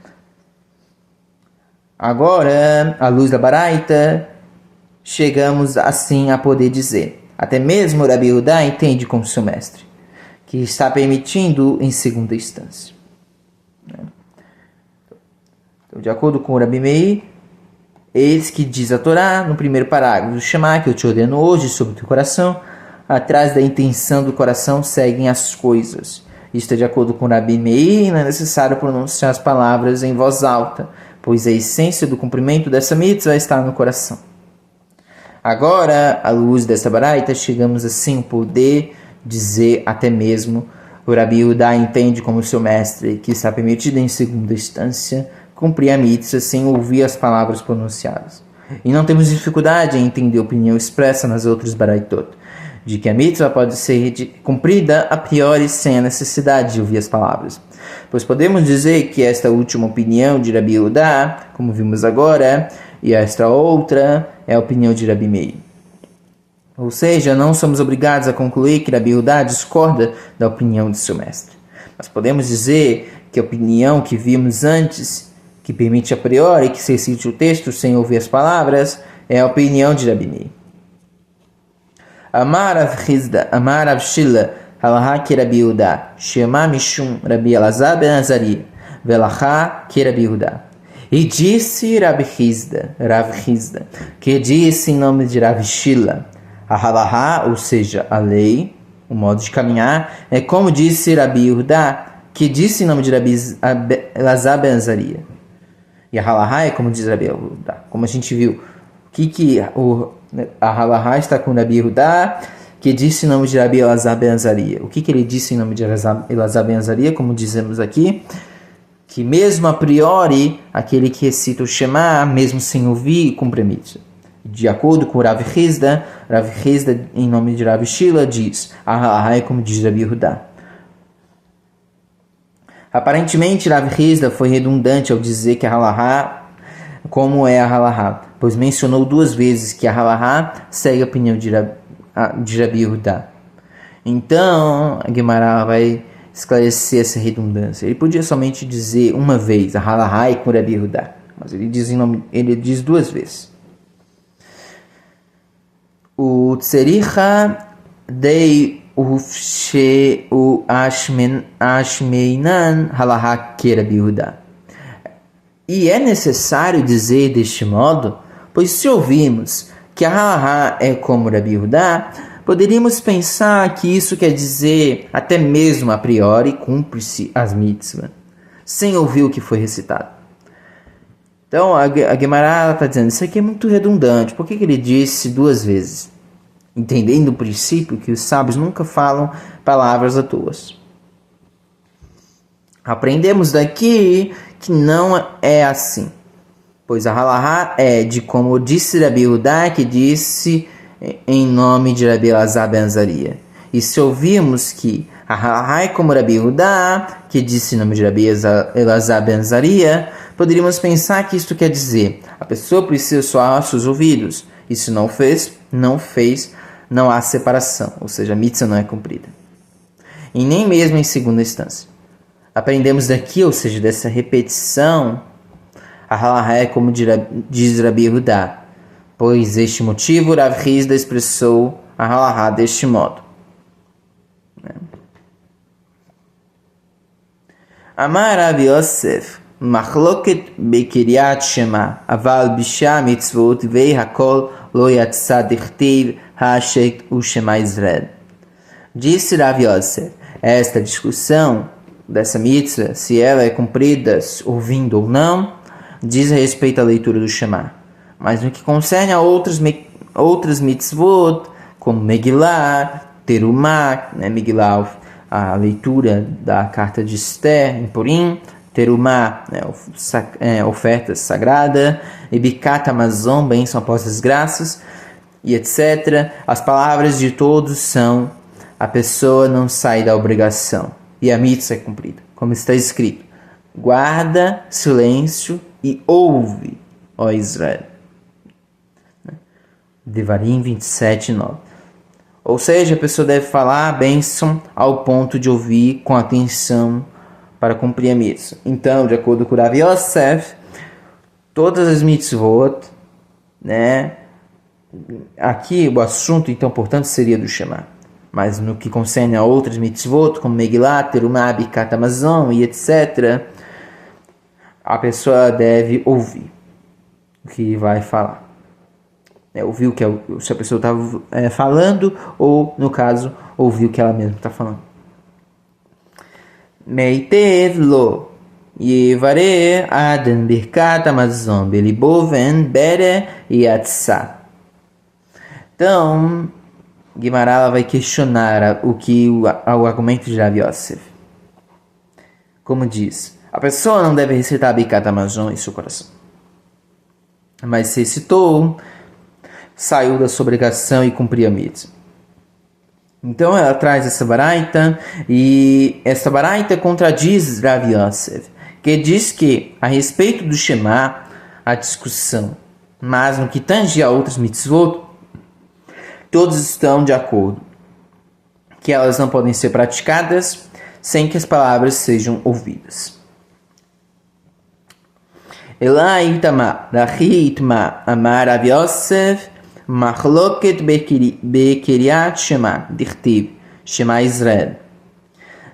Agora, à luz da baraita, chegamos assim a poder dizer: até mesmo Rabi Yehudá entende como seu mestre, que está permitindo em segunda instância. Então, de acordo com o Rabi Meir, eis que diz a Torá, no primeiro parágrafo do Shema, que eu te ordeno hoje sobre o teu coração, atrás da intenção do coração seguem as coisas. Isto é de acordo com o Rabi Meir, não é necessário pronunciar as palavras em voz alta, pois a essência do cumprimento dessa mitzvah está no coração. Agora, à luz dessa baraita, chegamos assim a poder dizer até mesmo o Rabi Yehudá entende como seu mestre, que está permitido em segunda instância cumprir a mitzvah sem ouvir as palavras pronunciadas. E não temos dificuldade em entender a opinião expressa nas outras baraitot, de que a mitzvah pode ser cumprida a priori sem a necessidade de ouvir as palavras. Pois podemos dizer que esta última opinião de Rabi Yehudá, como vimos agora, e esta outra é a opinião de Rabi Meir. Ou seja, não somos obrigados a concluir que Rabi Yehudá discorda da opinião de seu mestre. Mas podemos dizer que a opinião que vimos antes, que permite a priori que se recite o texto sem ouvir as palavras, é a opinião de Rabi Meir. Amar Rav Hizda, Amar Rav Shila, Halaha que Rabi Yehudá, Shema Mishum Rabi Elazar ben Azariah, Velaha que Rabi Yehudá. E disse Rav Hizda, que disse em nome de Rav Shila, a Halaha, ou seja, a lei, o modo de caminhar, é como disse Rabi Yehudá, que disse em nome de Rabi Elazar ben Azariah. E a Halaha é como diz Rabi Yehudá. Como a gente viu, a Halaha está com Rabi Yehudá, que disse em nome de Rabi Elazar ben Azariah. O que ele disse em nome de Elazar ben Azariah, como dizemos aqui, que mesmo a priori, aquele que recita o Shema, mesmo sem ouvir, cumpre a mitzvah. De acordo com Rav Hizda, em nome de Rav Shila, diz: a Halaha é como diz Rabi Yehudá. Aparentemente, Rav Hizda foi redundante ao dizer que a Halaha, como é a Halaha, pois mencionou duas vezes que a Halaha segue a opinião de Rabi Yehudá. Então, a Gemara vai esclarecer essa redundância. Ele podia somente dizer uma vez, a Halaha é com Rabi Yehudá, mas ele diz duas vezes. O Tzericha dei ufshe u ashmeinan Halaha que Rabi Yehudá. E é necessário dizer deste modo, pois se ouvimos que a halahá é como Rabi Yehudá, poderíamos pensar que isso quer dizer, até mesmo a priori, cumpre-se as mitzvahs, sem ouvir o que foi recitado. Então a Guemará está dizendo, isso aqui é muito redundante, por que ele disse 2 vezes? Entendendo o princípio que os sábios nunca falam palavras à toa. Aprendemos daqui que não é assim, pois a halahá é de como disse Rabi Yehudá, que disse em nome de Rabi Elazar ben Azaria. E se ouvirmos que a halahá é como Rabi Yehudá, que disse em nome de Rabi Elazar ben Azaria, poderíamos pensar que isto quer dizer, a pessoa precisa soar seus ouvidos, e se não fez, não há separação, ou seja, a mitzvah não é cumprida. E nem mesmo em segunda instância. Aprendemos daqui, ou seja, dessa repetição, a halahá é como diz Rabi Yehudá, pois este motivo Rav Hizda expressou a halahá deste modo. Amar Rav Yosef, machloket bekiryat shema, aval bisha mitzvot vei hakol lo yatsa dichtiv hashek u shema Israel. Disse Rav Yosef, esta discussão dessa mitzvah, se ela é cumprida ouvindo ou não, diz respeito à leitura do Shema. Mas no que concerne a outras mitzvot, como Megillah, Terumah, Megillah, a leitura da carta de Esther em Purim, Terumah, oferta sagrada, e Bikat Amazon, bênção após as graças, e etc. As palavras de todos são, a pessoa não sai da obrigação, e a mitzvah é cumprida, como está escrito, guarda silêncio e ouve, ó Israel. Devarim 27, 9. Ou seja, a pessoa deve falar a bênção ao ponto de ouvir com atenção para cumprir a mitzvah. Então, de acordo com Rav Yosef, todas as mitzvot, aqui o assunto, então, portanto, seria do Shema. Mas no que concerne a outras mitzvot, como Megillah, Terumah, Bikat Amazon e etc., a pessoa deve ouvir o que vai falar. Ouvir o que se a pessoa está falando, ou, no caso, ouvir o que ela mesma está falando. Meitev lo yevare aden birkat amazon beliboven bere yatsa. Então, Guimarães vai questionar o argumento de Rav Yosef. Como diz, a pessoa não deve recitar Bikat Amazon em seu coração. Mas se recitou, saiu da sua obrigação e cumpriu a mitzvah. Então ela traz essa baraita, e essa baraita contradiz Rav Yosef, que diz que, a respeito do Shema, há discussão, mas no que tange a outras mitzvot, todos estão de acordo que elas não podem ser praticadas sem que as palavras sejam ouvidas. Ela itama, rahi itma, amar Rav Yosef, machloket bekiryat shema, dichtiv, shema Israel.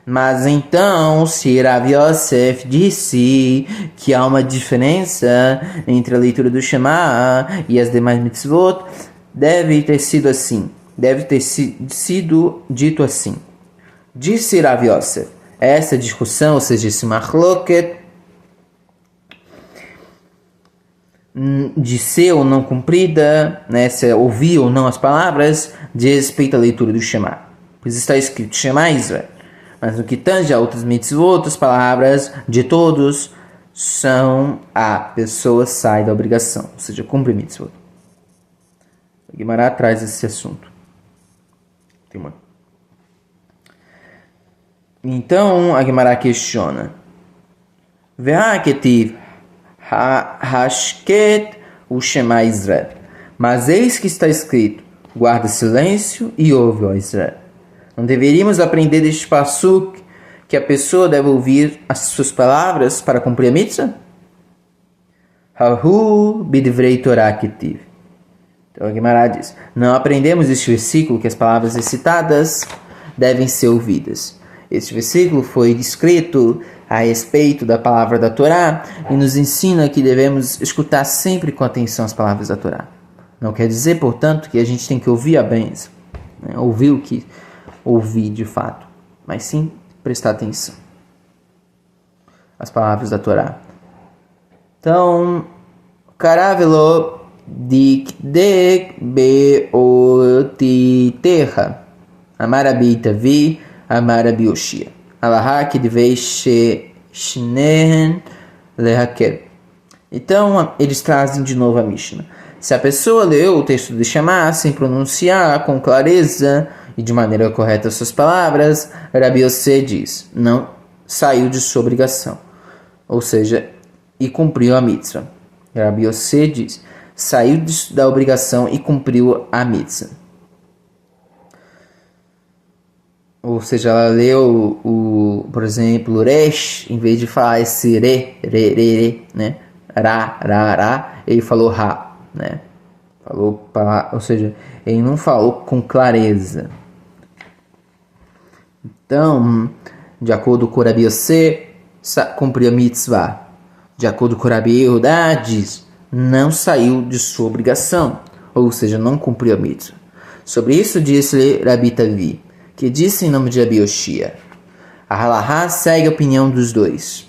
Mas então, se Rav Yosef disse que há uma diferença entre a leitura do Shema e as demais mitzvot, deve ter sido assim, deve ter sido dito assim. Disse Rav Yosef, essa discussão, ou seja, esse machloket, de ser ou não cumprida, se ouvir ou não as palavras, diz respeito à leitura do Shema. Pois está escrito Shema Israel. Mas no que tange a outras mitzvot, as palavras de todos são a pessoa sai da obrigação, ou seja, cumpre a mitzvot. Guimarães traz esse assunto. Então, a Guimarães questiona. Ve'aketiv hashket o Shema Israel. Mas eis que está escrito, guarda silêncio e ouve, ó Israel. Não deveríamos aprender deste passuk que a pessoa deve ouvir as suas palavras para cumprir a mitzvah? Hahu bidvrei Torah ketiv. Então, a Guimarães diz, não aprendemos este versículo que as palavras recitadas devem ser ouvidas. Este versículo foi descrito a respeito da palavra da Torá e nos ensina que devemos escutar sempre com atenção as palavras da Torá. Não quer dizer, portanto, que a gente tem que ouvir a bênção, né? Ouvir o que ouvir de fato, mas sim prestar atenção às palavras da Torá. Então, Karavelo Dikdek Beotiterra Amarabi Tavi Amarabi Oshia Alahá Kidvei Shnehen Lehaker. Então, eles trazem de novo a Mishnah. Se a pessoa leu o texto de Shema sem pronunciar com clareza e de maneira correta suas palavras, Rabi Yossé diz, não saiu de sua obrigação, ou seja, e cumpriu a mitzvah. Rabi Yossé diz, saiu da obrigação e cumpriu a mitzvah. Ou seja, ela leu, por exemplo, resh, em vez de falar esse re, né? Ra, ele falou ra, né? Ou seja, ele não falou com clareza. Então, de acordo com Rabi Yossé, cumpriu a mitzvah. De acordo com Rabi Yehudá, diz, não saiu de sua obrigação, ou seja, não cumpriu a mitzvah. Sobre isso disse Rabi Tavi, que disse em nome de Rabi Oshia, a halahá segue a opinião dos dois,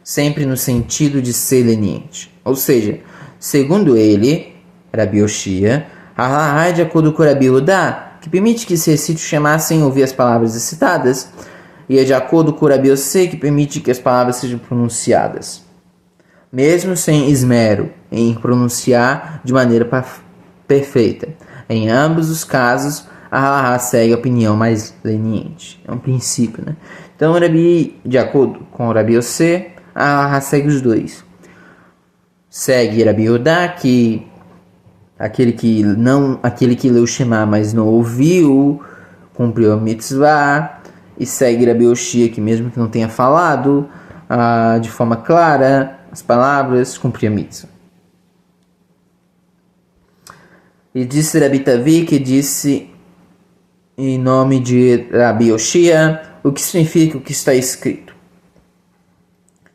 sempre no sentido de ser leniente. Ou seja, segundo ele, Rabi Oshia, a halahá é de acordo com Rabi Yehudá, que permite que se recite o Shema sem ouvir as palavras citadas, e é de acordo com Rabi Yossé, que permite que as palavras sejam pronunciadas, mesmo sem esmero em pronunciar de maneira perfeita. Em ambos os casos, a halahá segue a opinião mais leniente. É um princípio, né? Então, de acordo com Rabi Yossé, a halahá segue os dois. Segue Rabi Yehudá, que aquele que leu o Shema, mas não ouviu, cumpriu a mitzvah. E segue Rabi Oshia, que mesmo que não tenha falado de forma clara as palavras, cumpriu a mitzvah. E disse Rabi Tavi, que disse em nome de Rabi Oshia, o que significa o que está escrito.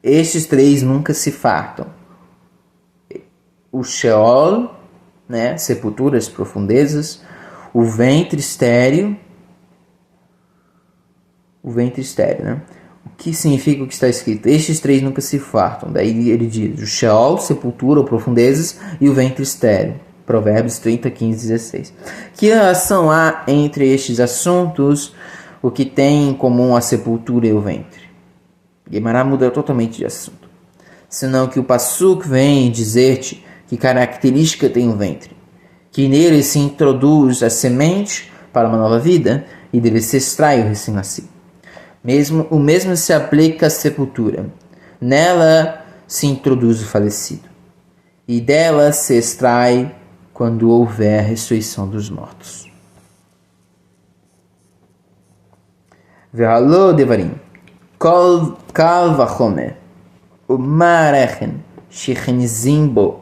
Estes três nunca se fartam. O Sheol, né, sepulturas, profundezas, o ventre estéril, né? O que significa o que está escrito? Estes três nunca se fartam. Daí ele diz, o Sheol, sepultura ou profundezas, e o ventre estéril. Provérbios 30, 15, 16. Que relação há entre estes assuntos, o que tem em comum a sepultura e o ventre? Guemará muda totalmente de assunto. Senão que o Passuk vem dizer-te que característica tem o ventre, que nele se introduz a semente para uma nova vida e dele se extrai o recém-nascido. O mesmo se aplica à sepultura. Nela se introduz o falecido, e dela se extrai quando houver a ressurreição dos mortos. Ve'alo devarim, kol kal vachomer, umarechen, shichenizimbo.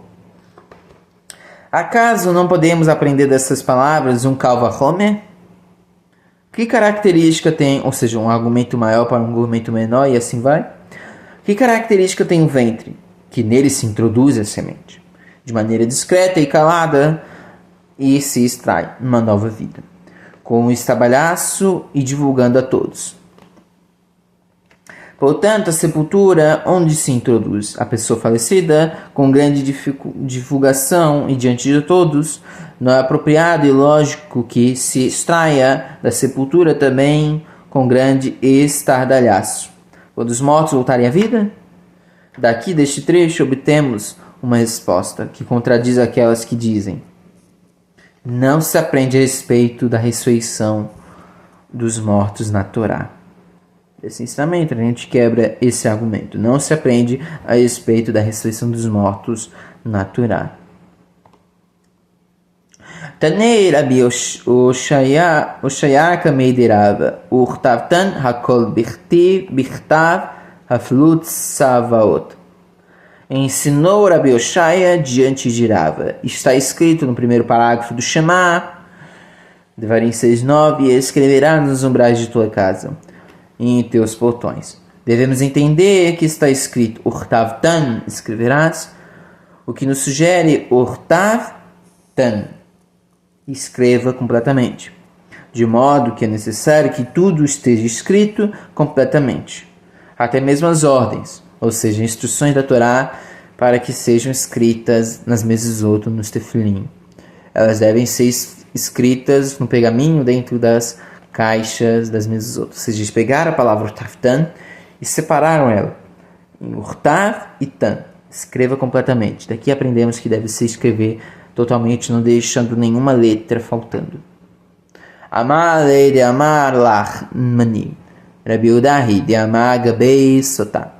Acaso não podemos aprender dessas palavras um kal vachomer? Que característica tem, ou seja, um argumento maior para um argumento menor e assim vai? Que característica tem o ventre? Que nele se introduz a semente, de maneira discreta e calada, e se extrai uma nova vida, com um estabalhaço e divulgando a todos. Portanto, a sepultura, onde se introduz a pessoa falecida, com grande divulgação e diante de todos, não é apropriado e lógico que se extraia da sepultura também com grande estardalhaço. Quando os mortos voltarem à vida? Daqui deste trecho obtemos uma resposta que contradiz aquelas que dizem: não se aprende a respeito da ressurreição dos mortos na Torá. Desse ensinamento, a gente quebra esse argumento. Não se aprende a respeito da ressurreição dos mortos na Torá. Tanei Rabi Oshaya Kameiderava Urtavtan Hakol Bichtav Haflut Savaot. Ensinou Rabi Oshaya diante de Rava. Está escrito no primeiro parágrafo do Shema, Devarim 6:9, e escreverá nos umbrais de tua casa e em teus portões. Devemos entender que está escrito Urtavtan, escreverás, o que nos sugere Urtavtan, escreva completamente. De modo que é necessário que tudo esteja escrito completamente. Até mesmo as ordens, ou seja, instruções da Torá, para que sejam escritas nas mezuzot, nos tefilim. Elas devem ser escritas no pergaminho dentro das caixas das mezuzot. Ou seja, eles pegaram a palavra urtavtan e separaram ela em urtav e tan. Escreva completamente. Daqui aprendemos que deve se escrever totalmente, não deixando nenhuma letra faltando. Amar lei de amar lach mani. Rabi Udahi de amar gabei sotá.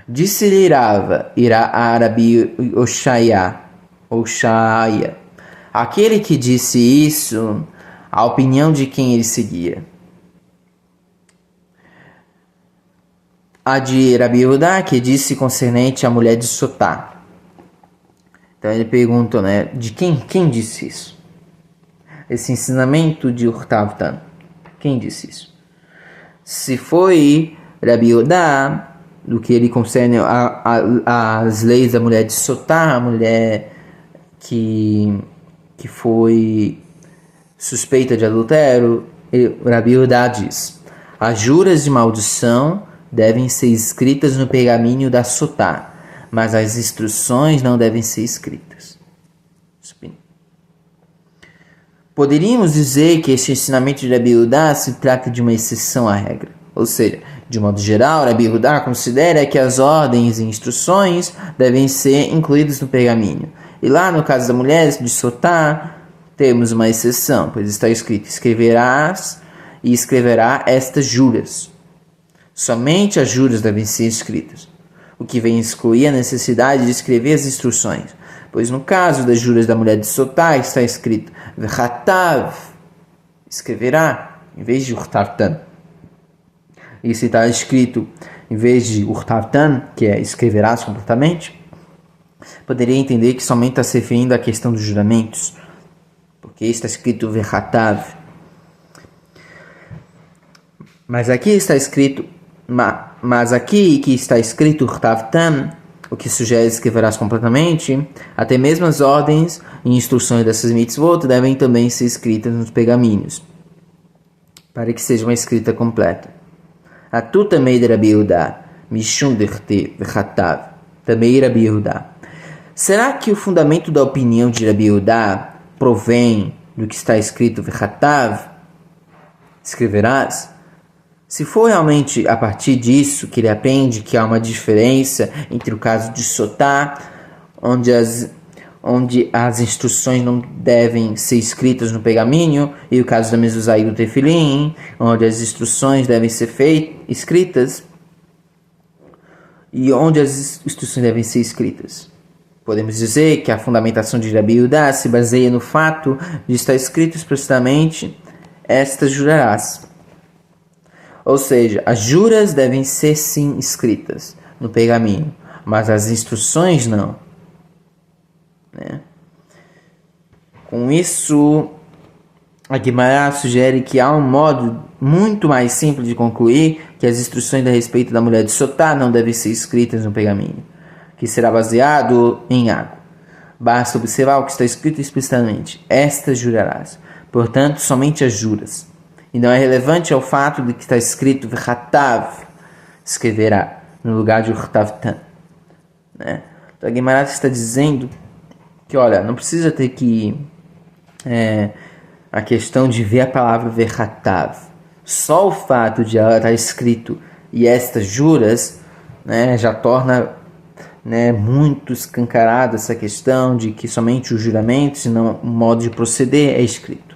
Disse-lhe Rava, irá a Rabi Oshaya. Aquele que disse isso, a opinião de quem ele seguia. A de Rabi Yehuda, que disse concernente à mulher de Sotá. Então ele pergunta, né, de quem disse isso? Esse ensinamento de Urtavtan, quem disse isso? Se foi Rabi Yehuda, do que ele concerne às leis da mulher de Sotá, a mulher que foi suspeita de adultério, Rabi Yehuda diz: as juras de maldição devem ser escritas no pergaminho da Sotá, mas as instruções não devem ser escritas. Poderíamos dizer que este ensinamento de Rabi Yehuda se trata de uma exceção à regra. Ou seja, de modo geral, Rabi Yehuda considera que as ordens e instruções devem ser incluídas no pergaminho. E lá no caso da mulher de Sotá, temos uma exceção, pois está escrito: escreverás e escreverá estas juras. Somente as juras devem ser escritas, o que vem excluir a necessidade de escrever as instruções, pois no caso das juras da mulher de Sotá está escrito vechatav, escreverá, em vez de urtavtan. E se está escrito em vez de urtavtan, que é escreverás completamente, poderia entender que somente está se referindo à questão dos juramentos, porque está escrito vechatav. Mas aqui que está escrito urtavtan, o que sugere escreverás completamente, até mesmo as ordens e instruções dessas mitzvot devem também ser escritas nos pergaminhos, para que seja uma escrita completa. Atu também de Rabi Yehuda, mishum dechti vechatav, também Rabi Yehuda. Será que o fundamento da opinião de Rabi Yehuda provém do que está escrito vechatav, escreverás? Se for realmente a partir disso que ele aprende que há uma diferença entre o caso de Sotá, onde as instruções não devem ser escritas no pergaminho, e o caso da mezuzá e do tefilim, onde as instruções devem ser escritas, e onde as instruções devem ser escritas. Podemos dizer que a fundamentação de Rabi Yehuda se baseia no fato de estar escrito explicitamente: estas jurarás. Ou seja, as juras devem ser sim escritas no pergaminho, mas as instruções não. Né? Com isso, a Guimarães sugere que há um modo muito mais simples de concluir que as instruções a respeito da mulher de Sotá não devem ser escritas no pergaminho, que será baseado em água. Basta observar o que está escrito explicitamente: estas jurarás. Portanto, somente as juras. E não é relevante ao fato de que está escrito vechatav, escreverá, no lugar de urtavtan. Né? Então a Guimarães está dizendo que, olha, não precisa ter que a questão de ver a palavra vechatav. Só o fato de ela estar escrito e estas juras, né, já torna, né, muito escancarada essa questão de que somente os juramentos e não o modo de proceder é escrito.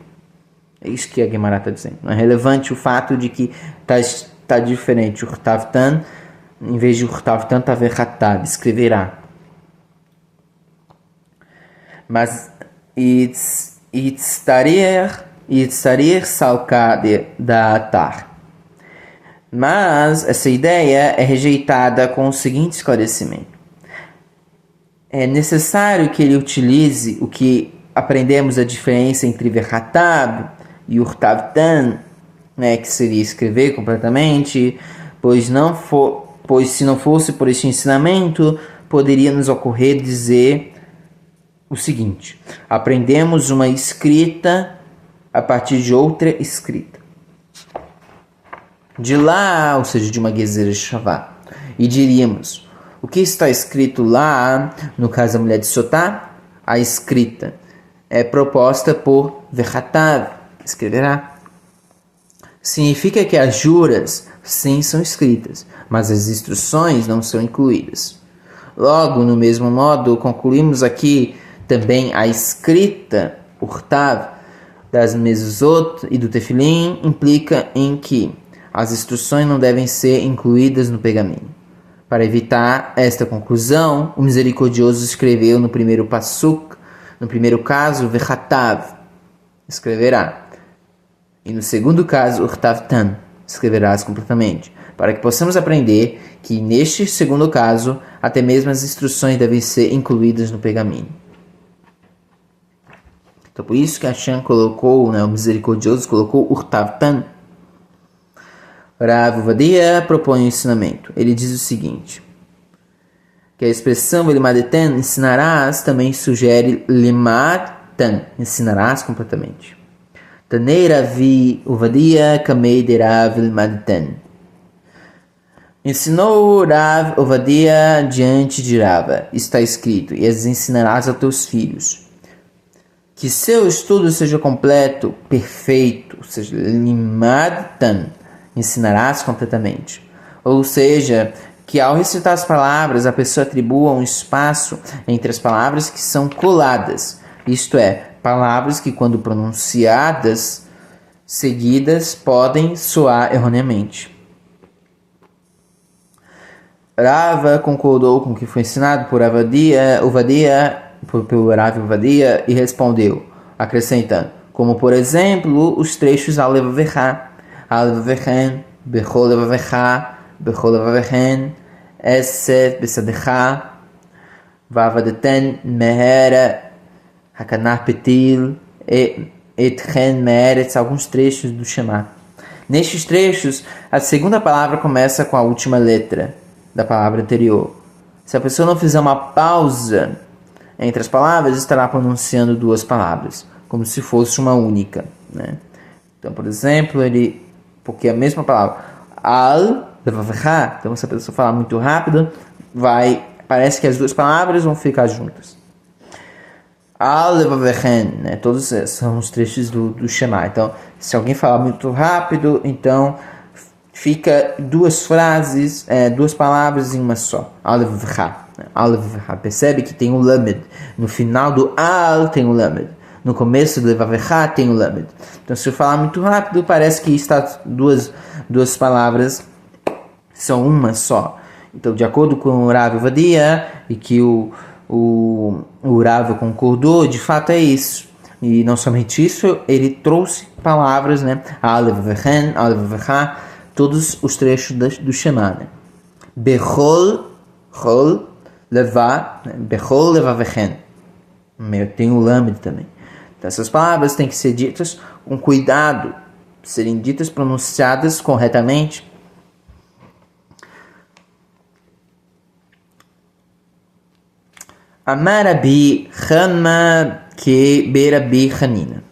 É isso que a Guimarães está dizendo. Não é relevante o fato de que está diferente o urtavtan, em vez de urtavtan está vechatav, escreverá. Mas itztarir salka da atar. Mas essa ideia é rejeitada com o seguinte esclarecimento: é necessário que ele utilize o que aprendemos a diferença entre vechatav e urtavtan, né, que seria escrever completamente, pois se não fosse por este ensinamento, poderia nos ocorrer dizer o seguinte: aprendemos uma escrita a partir de outra escrita. De lá, ou seja, de uma Gezerah Shavá. E diríamos, o que está escrito lá, no caso da mulher de Sotá, a escrita é proposta por Vechatav, escreverá. Significa que as juras, sim, são escritas, mas as instruções não são incluídas. Logo, no mesmo modo, concluímos aqui também a escrita, Urtav, das Mezuzot e do Tefilim, implica em que as instruções não devem ser incluídas no pergaminho. Para evitar esta conclusão, o misericordioso escreveu no primeiro pasuk, no primeiro caso, Vechatav, escreverá. E no segundo caso, Urtavtan, escreverás completamente. Para que possamos aprender que neste segundo caso, até mesmo as instruções devem ser incluídas no pergaminho. Então por isso que Hashem colocou, o misericordioso colocou Urtavtan. Rav Ovadia propõe um ensinamento. Ele diz o seguinte, que a expressão Elimadeten, ensinarás, também sugere Limatan, ensinarás completamente. Tanei Ravi Ovadia Kamei de Rav Elimadeten. Ensinou Rav Ovadia diante de Rava, está escrito, e as ensinarás aos teus filhos. Que seu estudo seja completo, perfeito, ou seja, Limatan, ensinarás completamente. Ou seja, que ao recitar as palavras, a pessoa atribua um espaço entre as palavras que são coladas. Isto é, palavras que quando pronunciadas, seguidas, podem soar erroneamente. Rava concordou com o que foi ensinado por pelo Rav Ovadia e respondeu, acrescentando, como por exemplo, os trechos Alev Vechá, Al-Vavechen, Bechol Levavecha, Bechol Levavechen, Eset Besadecha, Vavadeten Mehera, Hakanar Petil, Etchen Meretz, alguns trechos do Shema. Nestes trechos, a segunda palavra começa com a última letra da palavra anterior. Se a pessoa não fizer uma pausa entre as palavras, estará pronunciando duas palavras, como se fosse uma única, né? Então, por exemplo, porque a mesma palavra então se a pessoa falar muito rápido, parece que as duas palavras vão ficar juntas. Né? Todos são os trechos do Shema. Então, se alguém falar muito rápido, então fica duas frases, duas palavras em uma só. Percebe que tem o lamed. No final do al tem o lamed. No começo do Levavecha tem o Lamed. Então, se eu falar muito rápido, parece que está duas palavras são uma só. Então, de acordo com o Rav Ovadia, e que o Rav concordou, de fato é isso. E não somente isso, ele trouxe palavras, né? Alevavechen, Alevavecha, todos os trechos do Shema, né? Bechol, Chol, Leva, Bechol, Levavechen. Tem o Lamed também. Então, essas palavras têm que ser ditas com cuidado, serem ditas, pronunciadas corretamente. Amar Rabi Chama que Berabi Hanina.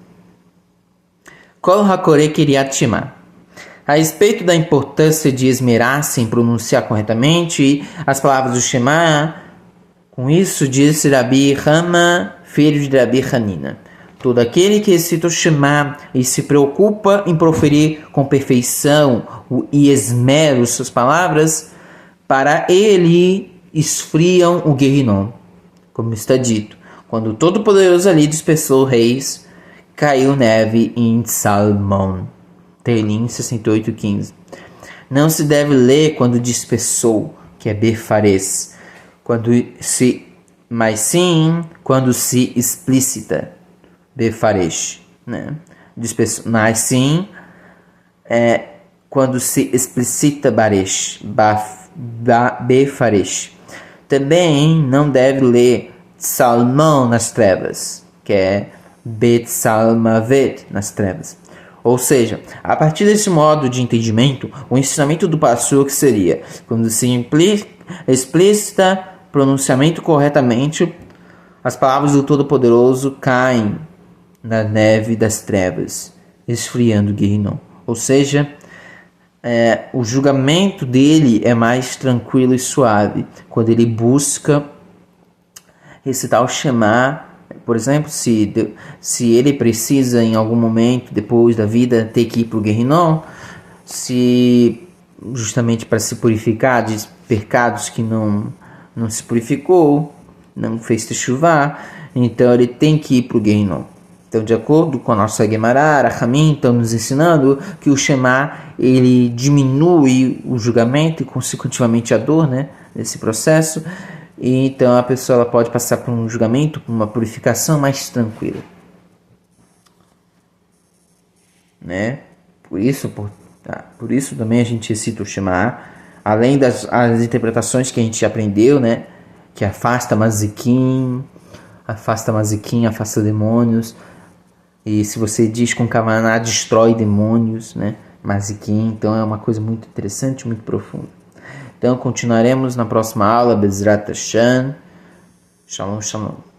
Kol Hakore Kiryat Shema. A respeito da importância de esmerar-se em pronunciar corretamente as palavras do Shema, com isso disse Rabi Chama, filho de Rabi Hanina. Todo aquele que recita o Shema e se preocupa em proferir com perfeição e esmero suas palavras, para ele esfriam o Guerrinom. Como está dito, quando o Todo-Poderoso ali dispersou reis, caiu neve em Salmão. Teilim 68:15. Não se deve ler quando dispersou, que é Befares, mas sim quando se explícita. Befaresh, né? Mas sim quando se explicita Baresh, Befaresh. Também não deve ler Salmão nas trevas, que é Bet Salmavet nas trevas. Ou seja, a partir desse modo de entendimento, o ensinamento do Passuk seria, quando se explícita pronunciamento corretamente, As palavras do Todo-Poderoso caem na neve das trevas, esfriando o Guerrinom. Ou seja, o julgamento dele é mais tranquilo e suave. Quando ele busca recitar o Shema, por exemplo, se ele precisa em algum momento depois da vida ter que ir para o Guerrinom, se justamente para se purificar de pecados que não se purificou, não fez techuvá, então ele tem que ir para o Guerrinom. Então, de acordo com a nossa Guemará, Rahamim estão nos ensinando que o Shema ele diminui o julgamento e consequentemente a dor, né, nesse processo. E então a pessoa ela pode passar por um julgamento, por uma purificação mais tranquila, né? Por isso também a gente recita o Shema, além das interpretações que a gente aprendeu, né? Que afasta mazikim, afasta demônios. E se você diz com Kavaná, destrói demônios, né? Mazikim, então é uma coisa muito interessante, muito profunda. Então continuaremos na próxima aula, Bezrat Hashem. Shalom, shalom.